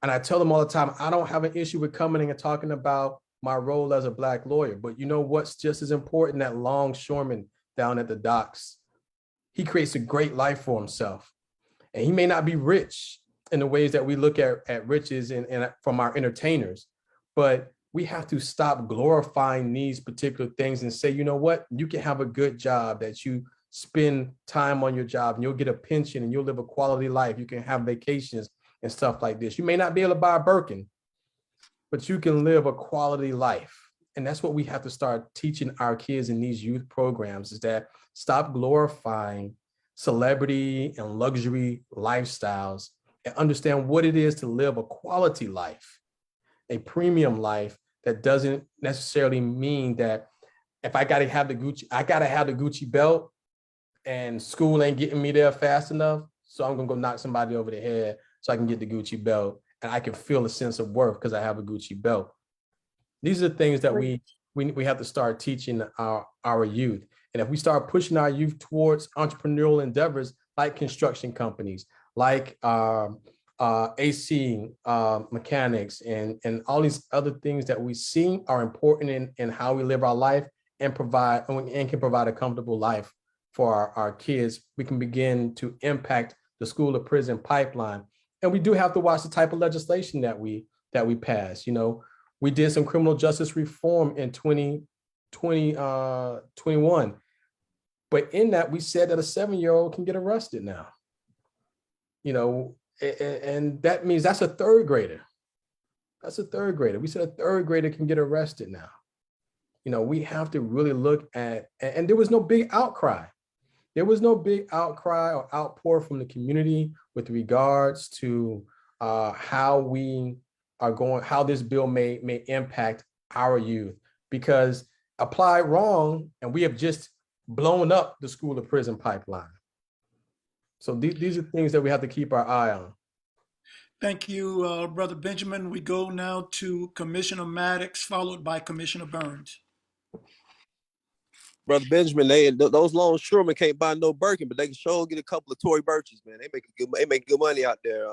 I tell them all the time, I don't have an issue with coming in and talking about my role as a Black lawyer. But you know what's just as important? That longshoreman down at the docks, he creates a great life for himself, and he may not be rich in the ways that we look at riches and from our entertainers, but we have to stop glorifying these particular things and say, you know what, you can have a good job, that you spend time on your job and you'll get a pension and you'll live a quality life. You can have vacations and stuff like this. You may not be able to buy a Birkin, but you can live a quality life. And that's what we have to start teaching our kids in these youth programs, is that stop glorifying celebrity and luxury lifestyles and understand what it is to live a quality life, a premium life that doesn't necessarily mean that if I gotta have the Gucci belt and school ain't getting me there fast enough, so I'm gonna go knock somebody over the head so I can get the Gucci belt and I can feel a sense of worth because I have a Gucci belt. These are the things that we have to start teaching our youth. And if we start pushing our youth towards entrepreneurial endeavors like construction companies, like AC mechanics and all these other things that we see are important in how we live our life and can provide a comfortable life for our kids, we can begin to impact the school to prison pipeline. And we do have to watch the type of legislation that we pass. You know, we did some criminal justice reform in 2021, but in that we said that a 7-year-old can get arrested now. You know, and that means that's a third grader. That's a third grader. We said a third grader can get arrested now. You know, we have to really look at, and there was no big outcry. There was no big outcry or outpour from the community with regards to how this bill may impact our youth, because applied wrong, and we have just blown up the school to prison pipeline. So these are things that we have to keep our eye on. Thank you, Brother Benjamin. We go now to Commissioner Maddox, followed by Commissioner Burns. Brother Benjamin, those longshoremen can't buy no Birkin, but they can sure get a couple of Tory Burches, man. They make good money out there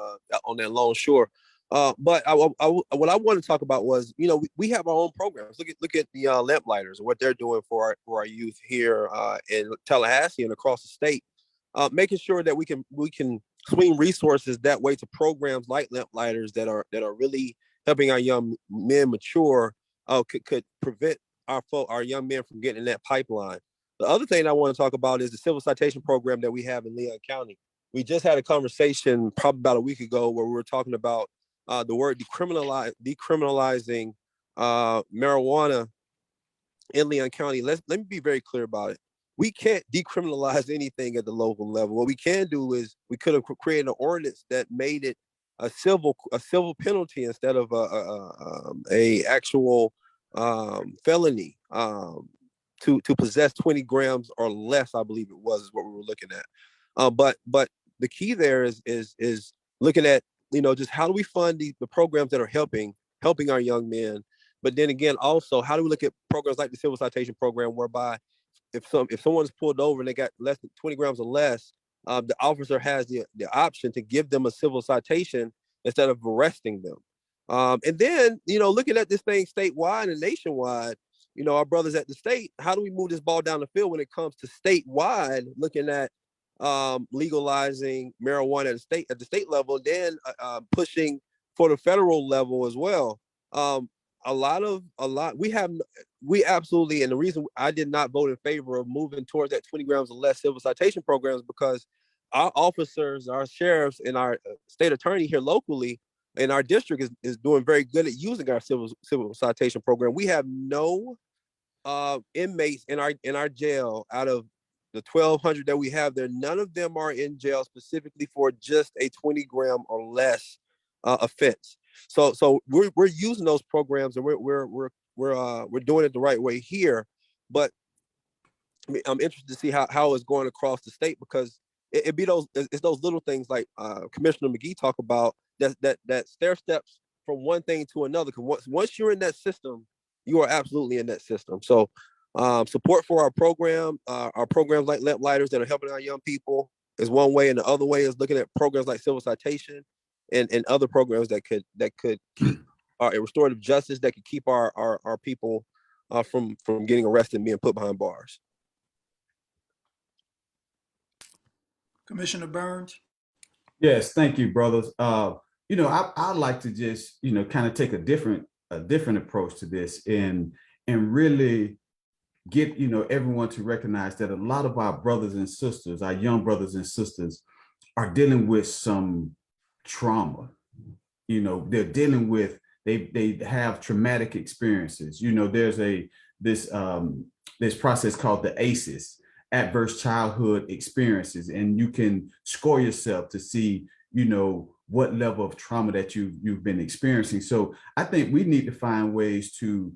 on that longshore. But what I want to talk about was, you know, we have our own programs. Look at the Lamplighters and what they're doing for our youth here in Tallahassee and across the state. Making sure that we can swing resources that way to programs like Lamplighters that are really helping our young men mature, could prevent our young men from getting in that pipeline. The other thing I want to talk about is the civil citation program that we have in Leon County. We just had a conversation probably about a week ago where we were talking about the word decriminalizing marijuana in Leon County. Let me be very clear about it. We can't decriminalize anything at the local level. What we can do is we could have created an ordinance that made it a civil penalty instead of a actual felony. to possess 20 grams or less, I believe it was, is what we were looking at. But the key there is looking at, just how do we fund the programs that are helping our young men. But then again, also, how do we look at programs like the civil citation program, whereby if someone's pulled over and they got less than 20 grams or less, the officer has the option to give them a civil citation instead of arresting them. And then, looking at this thing statewide and nationwide, our brothers at the state, how do we move this ball down the field when it comes to statewide, looking at legalizing marijuana at the state level, then pushing for the federal level as well. We absolutely, and the reason I did not vote in favor of moving towards that 20 grams or less civil citation programs, because our officers, our sheriffs, and our state attorney here locally in our district is doing very good at using our civil citation program. We have no inmates in our jail out of the 1,200 that we have there. None of them are in jail specifically for just a 20 gram or less offense. So we're using those programs, and we're doing it the right way here. But I'm interested to see how it's going across the state, because it's those little things like Commissioner McGee talk about, that stair steps from one thing to another. Because once you're in that system, you are absolutely in that system. So support for our programs like Lamp Lighters that are helping our young people is one way, and the other way is looking at programs like civil citation and other programs that could keep a restorative justice, that could keep our people from getting arrested and being put behind bars. Commissioner Burns? Yes, thank you, brothers. I'd like to just, kind of take a different approach to this and really get, everyone to recognize that a lot of our brothers and sisters, our young brothers and sisters, are dealing with some trauma. They're dealing with, they have traumatic experiences. There's this process called the ACEs, adverse childhood experiences, and you can score yourself to see, what level of trauma that you've been experiencing. So I think we need to find ways to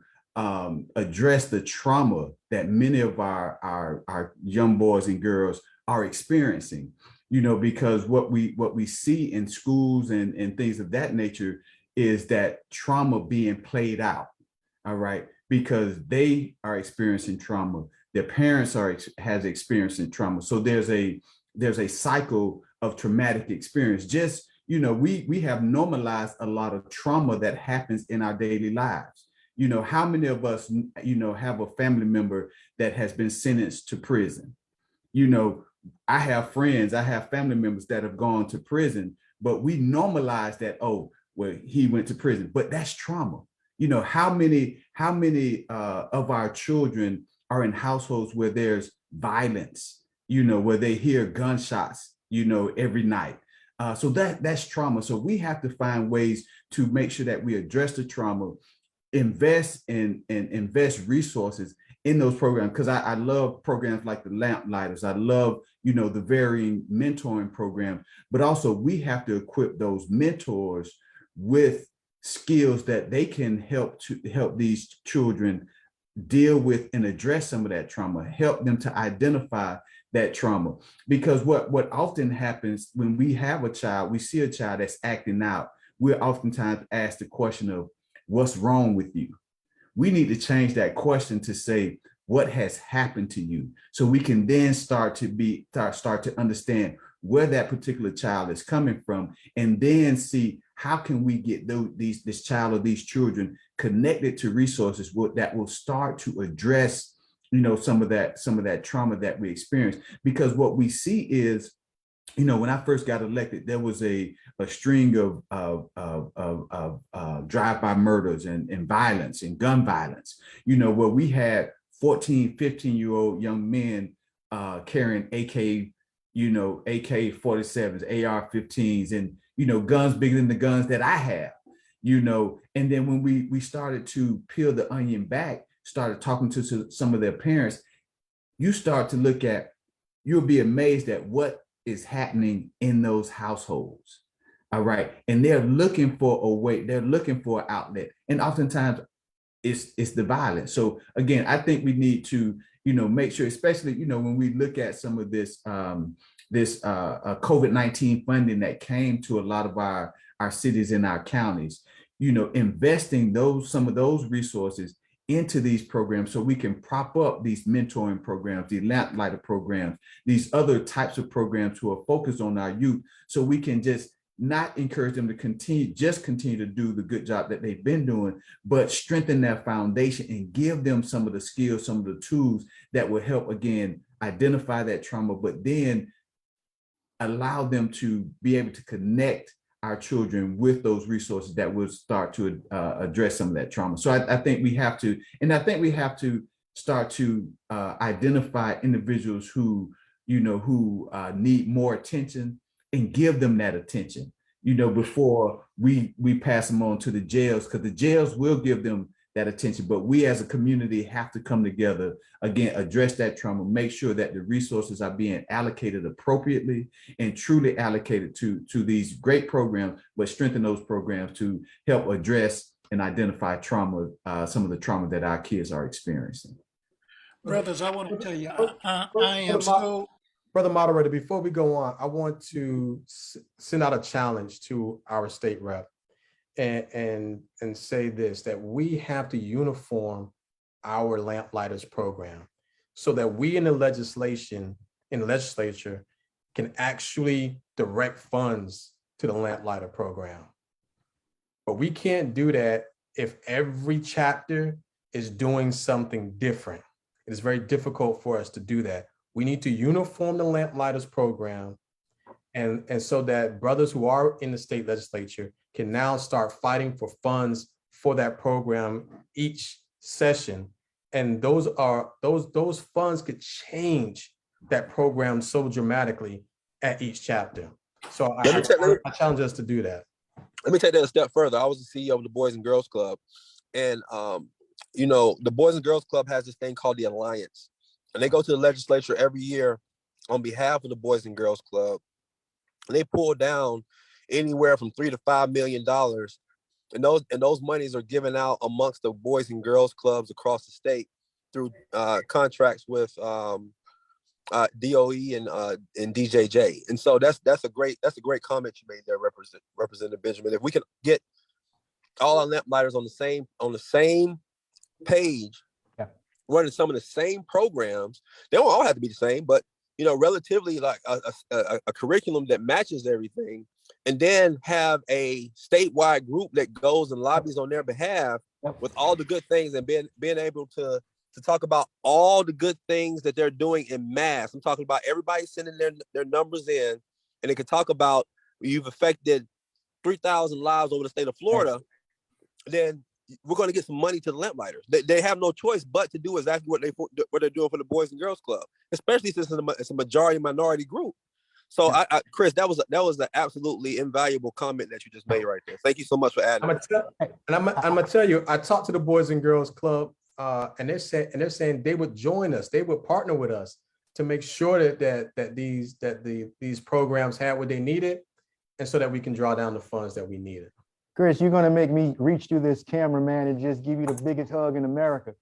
address the trauma that many of our young boys and girls are experiencing, because what we see in schools and things of that nature is that trauma being played out, all right, because they are experiencing trauma, their parents has experienced trauma. So there's a cycle of traumatic experience. Just, we have normalized a lot of trauma that happens in our daily lives. How many of us, have a family member that has been sentenced to prison? I have friends, I have family members that have gone to prison, but we normalize that, oh, well, he went to prison, but that's trauma. How many of our children are in households where there's violence, where they hear gunshots, every night. So that's trauma. So we have to find ways to make sure that we address the trauma, invest invest resources in those programs. Because I love programs like the Lamp Lighters. I love, the varying mentoring program, but also we have to equip those mentors with skills that they can help these children deal with and address some of that trauma, help them to identify that trauma. Because what often happens when we have a child, we see a child that's acting out, we're oftentimes asked the question of, what's wrong with you? We need to change that question to say, what has happened to you? So we can then start to understand where that particular child is coming from, and then see how can we get this child or these children connected to resources that will start to address, some of that trauma that we experience. Because what we see is, when I first got elected, there was a string of drive-by murders and violence and gun violence, where we had 14, 15-year-old young men carrying AK-47s, AR-15s, and, guns bigger than the guns that I have, and then when we started to peel the onion back, started talking to some of their parents, you start to look at, you'll be amazed at what is happening in those households. All right. And they're looking for a way, they're looking for an outlet. And oftentimes it's the violence. So again, I think we need to, make sure, especially, when we look at some of this COVID-19 funding that came to a lot of our cities and our counties, investing some of those resources into these programs so we can prop up these mentoring programs, these lamplighter programs, these other types of programs who are focused on our youth, so we can just not encourage them to continue to do the good job that they've been doing, but strengthen their foundation and give them some of the skills, some of the tools that will help, again, identify that trauma, but then allow them to be able to connect our children with those resources that will start to address some of that trauma. So I think we have to, start to identify individuals who need more attention and give them that attention, before we pass them on to the jails, because the jails will give them that attention. But we as a community have to come together, again, address that trauma, make sure that the resources are being allocated appropriately and truly allocated to these great programs, but strengthen those programs to help address and identify trauma, some of the trauma that our kids are experiencing. Brothers, I want to tell you, I am so. Brother Moderator, before we go on, I want to send out a challenge to our state rep and say this, that we have to uniform our Lamplighters program so that we in the legislature can actually direct funds to the Lamplighter program. But we can't do that if every chapter is doing something different. It is very difficult for us to do that. We need to uniform the Lamplighters program, and so that brothers who are in the state legislature can now start fighting for funds for that program each session. And those funds could change that program so dramatically at each chapter. So I challenge us to do that. Let me take that a step further. I was the CEO of the Boys and Girls Club, and the Boys and Girls Club has this thing called the Alliance. And they go to the legislature every year on behalf of the Boys and Girls Club. And they pull down anywhere from $3 to $5 million. And those monies are given out amongst the Boys and Girls Clubs across the state through contracts with DOE and DJJ. And so that's a great comment you made there, Representative Benjamin. If we can get all our lamplighters on the same page, running some of the same programs, they don't all have to be the same, but relatively like a curriculum that matches everything, and then have a statewide group that goes and lobbies on their behalf with all the good things, and being able to talk about all the good things that they're doing in mass. I'm talking about everybody sending their numbers in, and they can talk about, you've affected 3,000 lives over the state of Florida, then we're going to get some money to the Lamplighters. They have no choice but to do exactly what they're doing for the Boys and Girls Club, especially since it's a majority minority group. So, Chris, that was an absolutely invaluable comment that you just made right there. Thank you so much for adding. I'm gonna tell you, I talked to the Boys and Girls Club, and they're saying they would join us, they would partner with us to make sure that these programs had what they needed, and so that we can draw down the funds that we needed. Chris, you're gonna make me reach through this cameraman and just give you the biggest hug in America.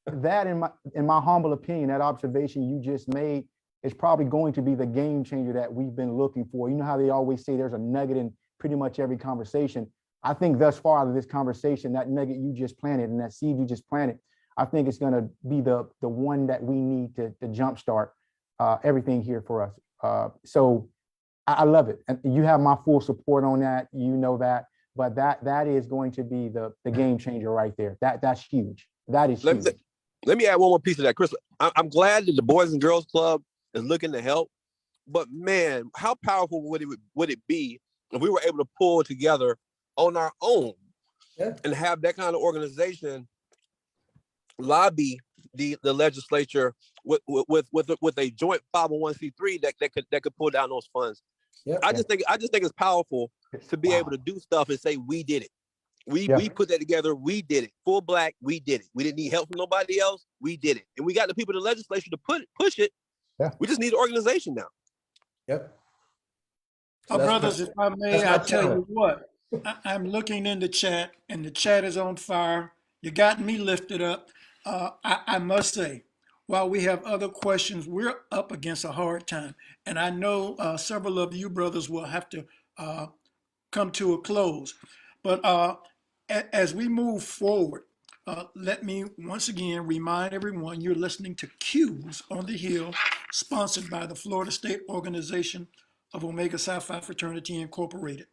That, in my humble opinion, that observation you just made is probably going to be the game changer that we've been looking for. You know how they always say there's a nugget in pretty much every conversation. I think thus far out of this conversation, that nugget you just planted and that seed you just planted, I think it's gonna be the one that we need to jumpstart everything here for us. So I love it. And you have my full support on that, you know that. But that is going to be the game changer right there. That's huge. That is huge. Let me add one more piece of that, Chris. I'm glad that the Boys and Girls Club is looking to help, but man, how powerful would it be if we were able to pull together on our own and have that kind of organization lobby the legislature with a joint 501c3 that could pull down those funds. I just think it's powerful to be able to do stuff and say we did it. We put that together. We did it. Full black. We did it. We didn't need help from nobody else. We did it, and we got the people in the legislature to push it. Yeah. We just need an organization now. Yep. So brothers, if I may, I tell you what, I'm looking in the chat, and the chat is on fire. You got me lifted up. I must say, while we have other questions, we're up against a hard time. And I know several of you brothers will have to come to a close. But as we move forward, let me once again remind everyone you're listening to Q's on the Hill, sponsored by the Florida State Organization of Omega Psi Phi Fraternity Incorporated.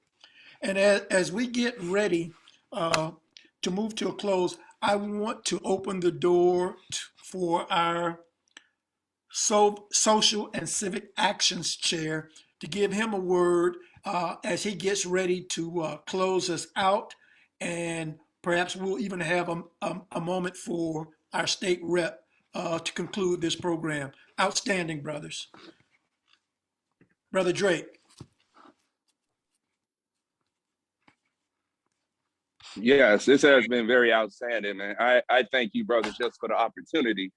And as we get ready to move to a close, I want to open the door for our social and civic actions chair to give him a word as he gets ready to close us out. And perhaps we'll even have a moment for our state rep to conclude this program. Outstanding, brothers. Brother Drake. Yes, this has been very outstanding, man. I thank you, brothers, just for the opportunity.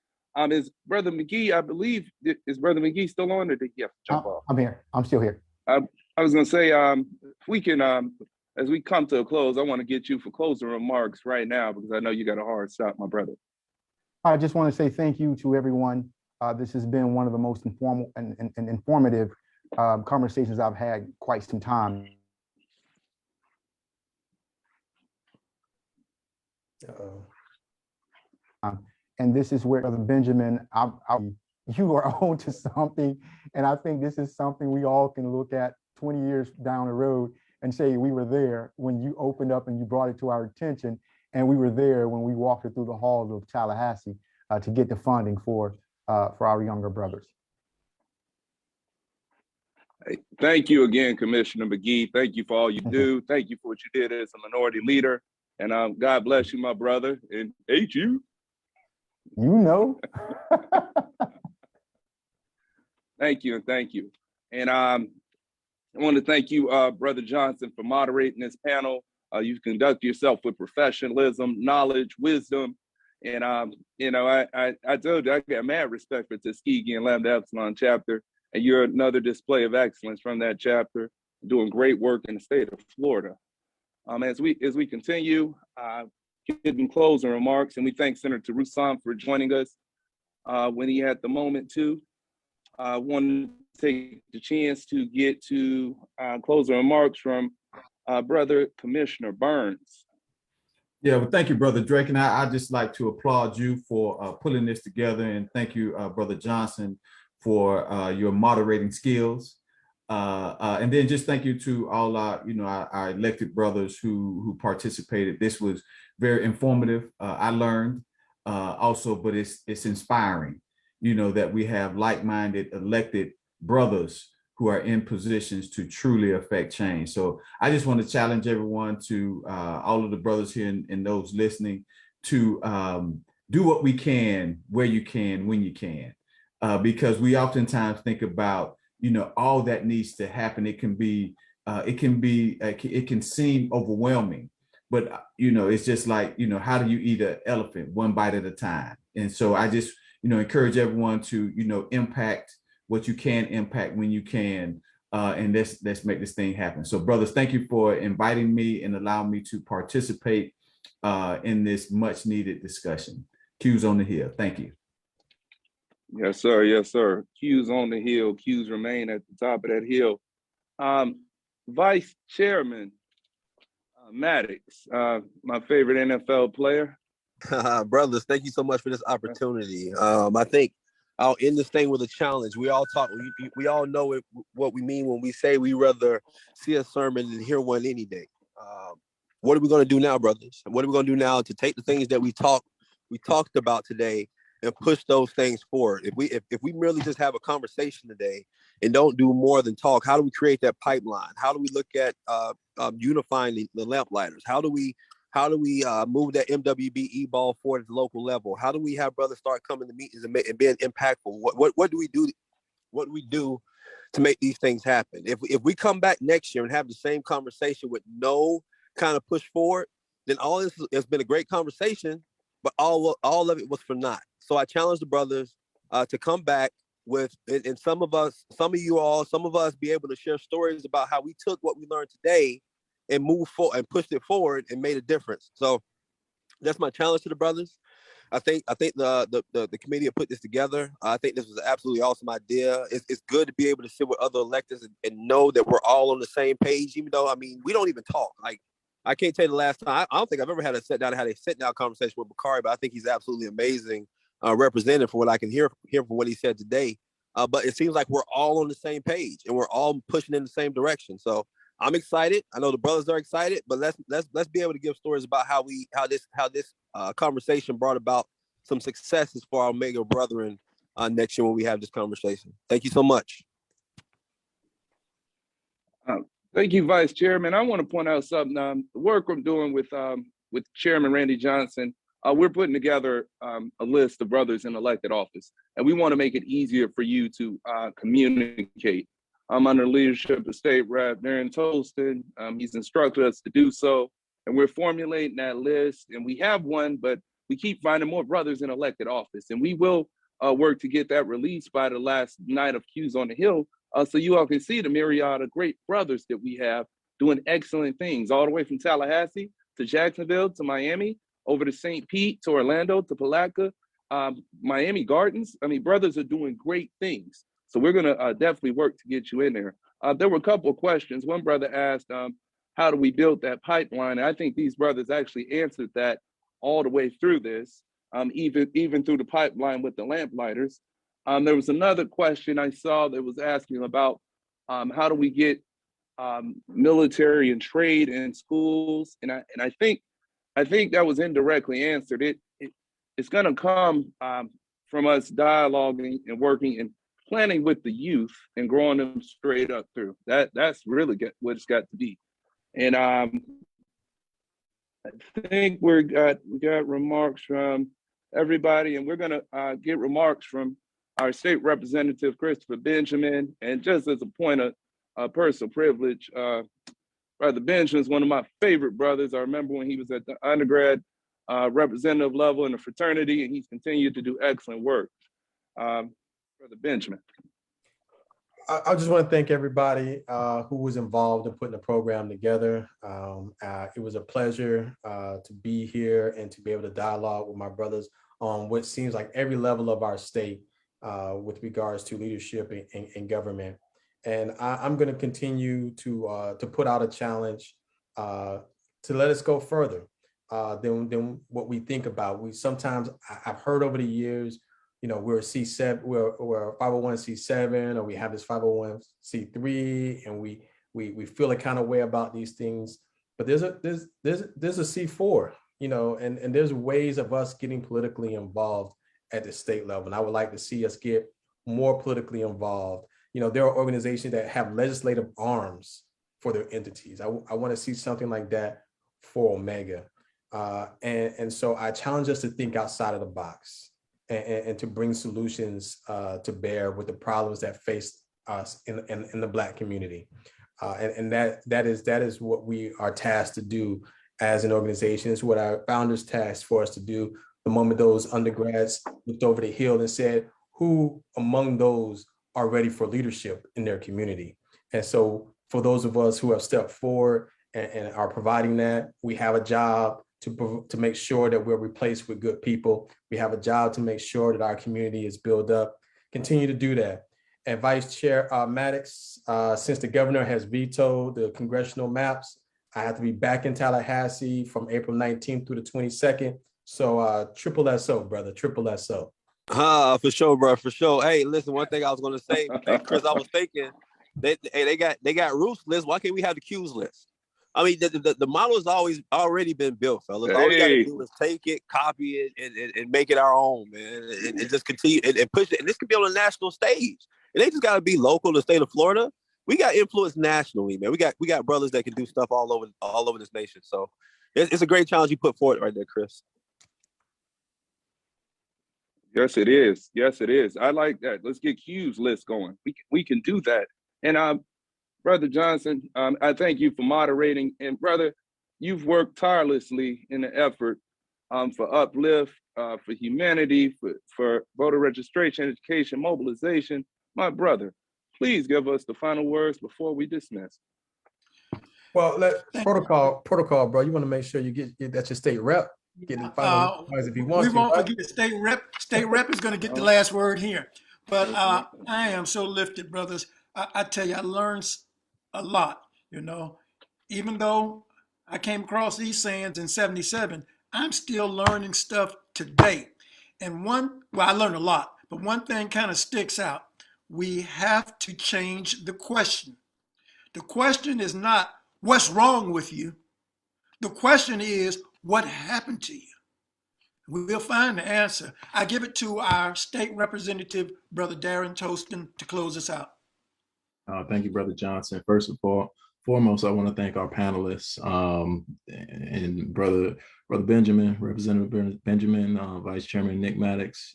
Is Brother McGee, I believe, is Brother McGee still on, or did he have to jump off? I'm here. I'm still here. I was gonna say, if we can, as we come to a close, I want to get you for closing remarks right now, because I know you got a hard stop, my brother. I just want to say thank you to everyone. This has been one of the most informal and informative conversations I've had quite some time. And this is where, Brother Benjamin, you are on to something. And I think this is something we all can look at 20 years down the road and say, we were there when you opened up and you brought it to our attention. And we were there when we walked it through the halls of Tallahassee to get the funding for our younger brothers. Hey, thank you again, Commissioner McGee. Thank you for all you do. Thank you for what you did as a minority leader. And God bless you, my brother. And hate you. You know. Thank you, and thank you. And I want to thank you, Brother Johnson, for moderating this panel. You conduct yourself with professionalism, knowledge, wisdom. And, you know, I told you, I got mad respect for Tuskegee and Lambda Epsilon chapter. And you're another display of excellence from that chapter, doing great work in the state of Florida. As we continue, giving closing remarks, and we thank Senator Rouson for joining us when he had the moment to. I want to take the chance to get to closing remarks from Brother Commissioner Burns. Yeah, well, thank you, Brother Drake. And I'd just like to applaud you for pulling this together. And thank you, Brother Johnson, for your moderating skills. And then just thank you to all our elected brothers who participated. This was very informative. I learned also, but it's inspiring, that we have like-minded elected brothers who are in positions to truly affect change. So I just want to challenge everyone to all of the brothers here and those listening to do what we can, where you can, when you can, because we oftentimes think about all that needs to happen. It can seem overwhelming, but it's just like, how do you eat an elephant one bite at a time? And so I just encourage everyone to impact what you can impact when you can, and let's make this thing happen. So brothers, thank you for inviting me and allowing me to participate in this much needed discussion. Q's on the Hill. Thank you. Yes, sir. Yes, sir. Q's on the Hill. Q's remain at the top of that hill. Vice Chairman Maddox, my favorite NFL player. Brothers, thank you so much for this opportunity. I think I'll end this thing with a challenge. We all talk, we all know what we mean when we say we rather see a sermon than hear one any day. What are we going to do now, brothers? What are we going to do now to take the things that we talked about today and push those things forward? If we merely just have a conversation today and don't do more than talk, how do we create that pipeline? How do we look at unifying the lamplighters? How do we move that MWBE ball forward at the local level? How do we have brothers start coming to meetings and being impactful? What do we do? What do we do to make these things happen? If we come back next year and have the same conversation with no kind of push forward, then all this has been a great conversation, but all of it was for naught. So I challenge the brothers to come back with, and some of us be able to share stories about how we took what we learned today and moved forward and pushed it forward and made a difference. So That's my challenge to the brothers. I think the committee will put this together. I think this was an absolutely awesome idea. It's good to be able to sit with other electeds and know that we're all on the same page, even though, I mean, we don't even talk. Like, I can't tell you the last time. I don't think I've ever had a sit-down conversation with Bakari, but I think he's absolutely amazing representative for what I can hear from what he said today. But it seems like we're all on the same page and we're all pushing in the same direction. So I'm excited. I know the brothers are excited, but let's be able to give stories about how this conversation brought about some successes for our Omega brethren next year when we have this conversation. Thank you so much. Thank you, Vice Chairman. I want to point out something. The work I'm doing with Chairman Randy Johnson, we're putting together a list of brothers in elected office, and we want to make it easier for you to communicate. I'm under leadership of State Rep Darren Tolston. He's instructed us to do so, and we're formulating that list. And we have one, but we keep finding more brothers in elected office, and we will work to get that released by the last night of Q's on the Hill, so you all can see the myriad of great brothers that we have doing excellent things, all the way from Tallahassee to Jacksonville to Miami, over to St. Pete to Orlando to Palatka, Miami Gardens. I mean, brothers are doing great things. So we're gonna definitely work to get you in there. There were a couple of questions. One brother asked, how do we build that pipeline? And I think these brothers actually answered that all the way through this, even through the pipeline with the lamplighters. There was another question I saw that was asking about how do we get military and trade in schools, and I think that was indirectly answered. It's going to come from us dialoguing and working and planning with the youth and growing them straight up through. That's really what it's got to be. And I think we got remarks from everybody, and we're going to get remarks from our state representative, Christopher Benjamin. And just as a point of personal privilege, Brother Benjamin is one of my favorite brothers. I remember when he was at the undergrad representative level in the fraternity, and he's continued to do excellent work. Brother Benjamin. I just want to thank everybody who was involved in putting the program together. It was a pleasure to be here and to be able to dialogue with my brothers on what seems like every level of our state with regards to leadership and government. And I'm going to continue to put out a challenge to let us go further than what we think about. I've heard over the years, we're a C7, we're a 501c7, or we have this 501c3, and we feel a kind of way about these things. But there's a C4, and there's ways of us getting politically involved at the state level. And I would like to see us get more politically involved. There are organizations that have legislative arms for their entities. I want to see something like that for Omega. And so I challenge us to think outside of the box and to bring solutions to bear with the problems that face us in the Black community. And that is what we are tasked to do as an organization. It's what our founders tasked for us to do the moment those undergrads looked over the hill and said, who among those are ready for leadership in their community? And so for those of us who have stepped forward and are providing that, we have a job to make sure that we're replaced with good people. We have a job to make sure that our community is built up. Continue to do that. And Vice Chair Maddox, since the governor has vetoed the congressional maps, I have to be back in Tallahassee from April 19th through the 22nd. So triple SO, brother, triple SO. For sure, bro, for sure. Hey, listen, one thing I was gonna say, Chris, I was thinking they got Ruth's list. Why can't we have the Q's list? I mean, the model has already been built, fellas. All we gotta do is take it, copy it, and make it our own, man, and just continue and push it. And this could be on a national stage. It ain't just gotta be local, the state of Florida. We got influence nationally, man. We got brothers that can do stuff all over this nation. So it's a great challenge you put forward right there, Chris. Yes, it is. Yes, it is. I like that. Let's get Q's list going. We can do that. And Brother Johnson, I thank you for moderating. And brother, you've worked tirelessly in the effort for uplift, for humanity, for voter registration, education, mobilization. My brother, please give us the final words before we dismiss. Well, protocol, bro. You want to make sure you get that your state rep Get the final words if he We wants to. won't Right? forget the state rep. State rep is going to get the last word here. But I am so lifted, brothers. I tell you, I learned a lot, you know. Even though I came across these sayings in 77, I'm still learning stuff today. And I learned a lot, but one thing kind of sticks out. We have to change the question. The question is not what's wrong with you. The question is what happened to you. We'll find the answer. I give it to our state representative, Brother Darren Toston, to close us out. Thank you, Brother Johnson. First of all, foremost, I want to thank our panelists and Brother Benjamin, Representative Benjamin, Vice Chairman Nick Maddox.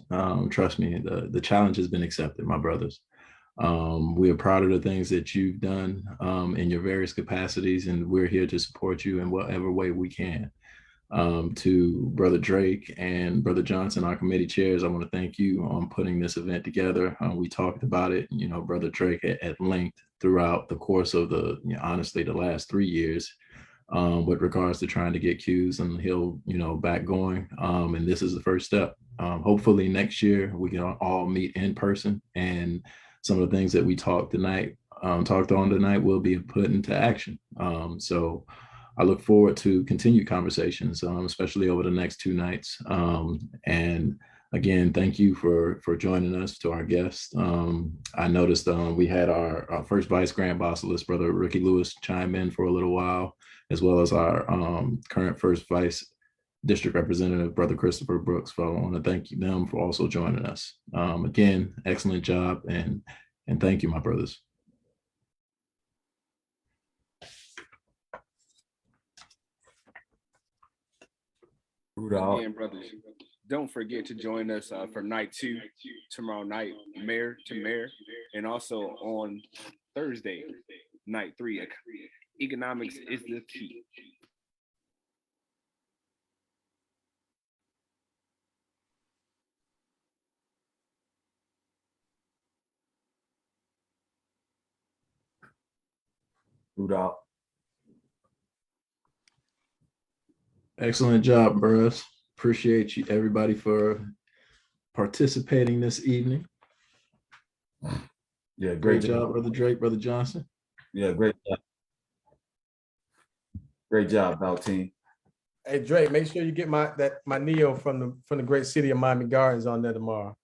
Trust me, the challenge has been accepted, my brothers. We are proud of the things that you've done in your various capacities, and we're here to support you in whatever way we can. To Brother Drake and Brother Johnson, our committee chairs, I want to thank you on putting this event together. We talked about it, Brother Drake at length throughout the course of honestly, the last 3 years with regards to trying to get Q's and Hill, back going. And this is the first step. Hopefully next year we can all meet in person, and some of the things that we talked on tonight will be put into action. So I look forward to continued conversations, especially over the next 2 nights. And again, thank you for joining us, to our guests. I noticed we had our first Vice Grand Bosselist, Brother Ricky Lewis, chime in for a little while, as well as our current first Vice District Representative, Brother Christopher Brooks. So I want to thank them for also joining us. Again, excellent job, and thank you, my brothers. Again, brothers, don't forget to join us for night 2 tomorrow night, mayor to mayor, and also on Thursday, night 3. Economics is the key. Rudolph. Excellent job, bros. Appreciate you, everybody, for participating this evening. Yeah, Great job, Brother Drake, Brother Johnson. Yeah, great job. Great job, Bell team. Hey Drake, make sure you get my Neo from the great city of Miami Gardens on there tomorrow.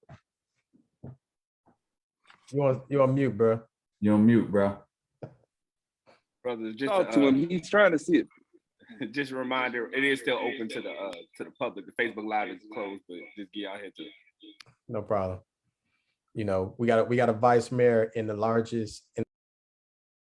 You on mute, bro. You're on mute, bro. Brothers, just Talk to him. He's trying to see it. Just a reminder, it is still open to the public. The Facebook Live is closed, but just get out here to. No problem. We got a vice mayor in the largest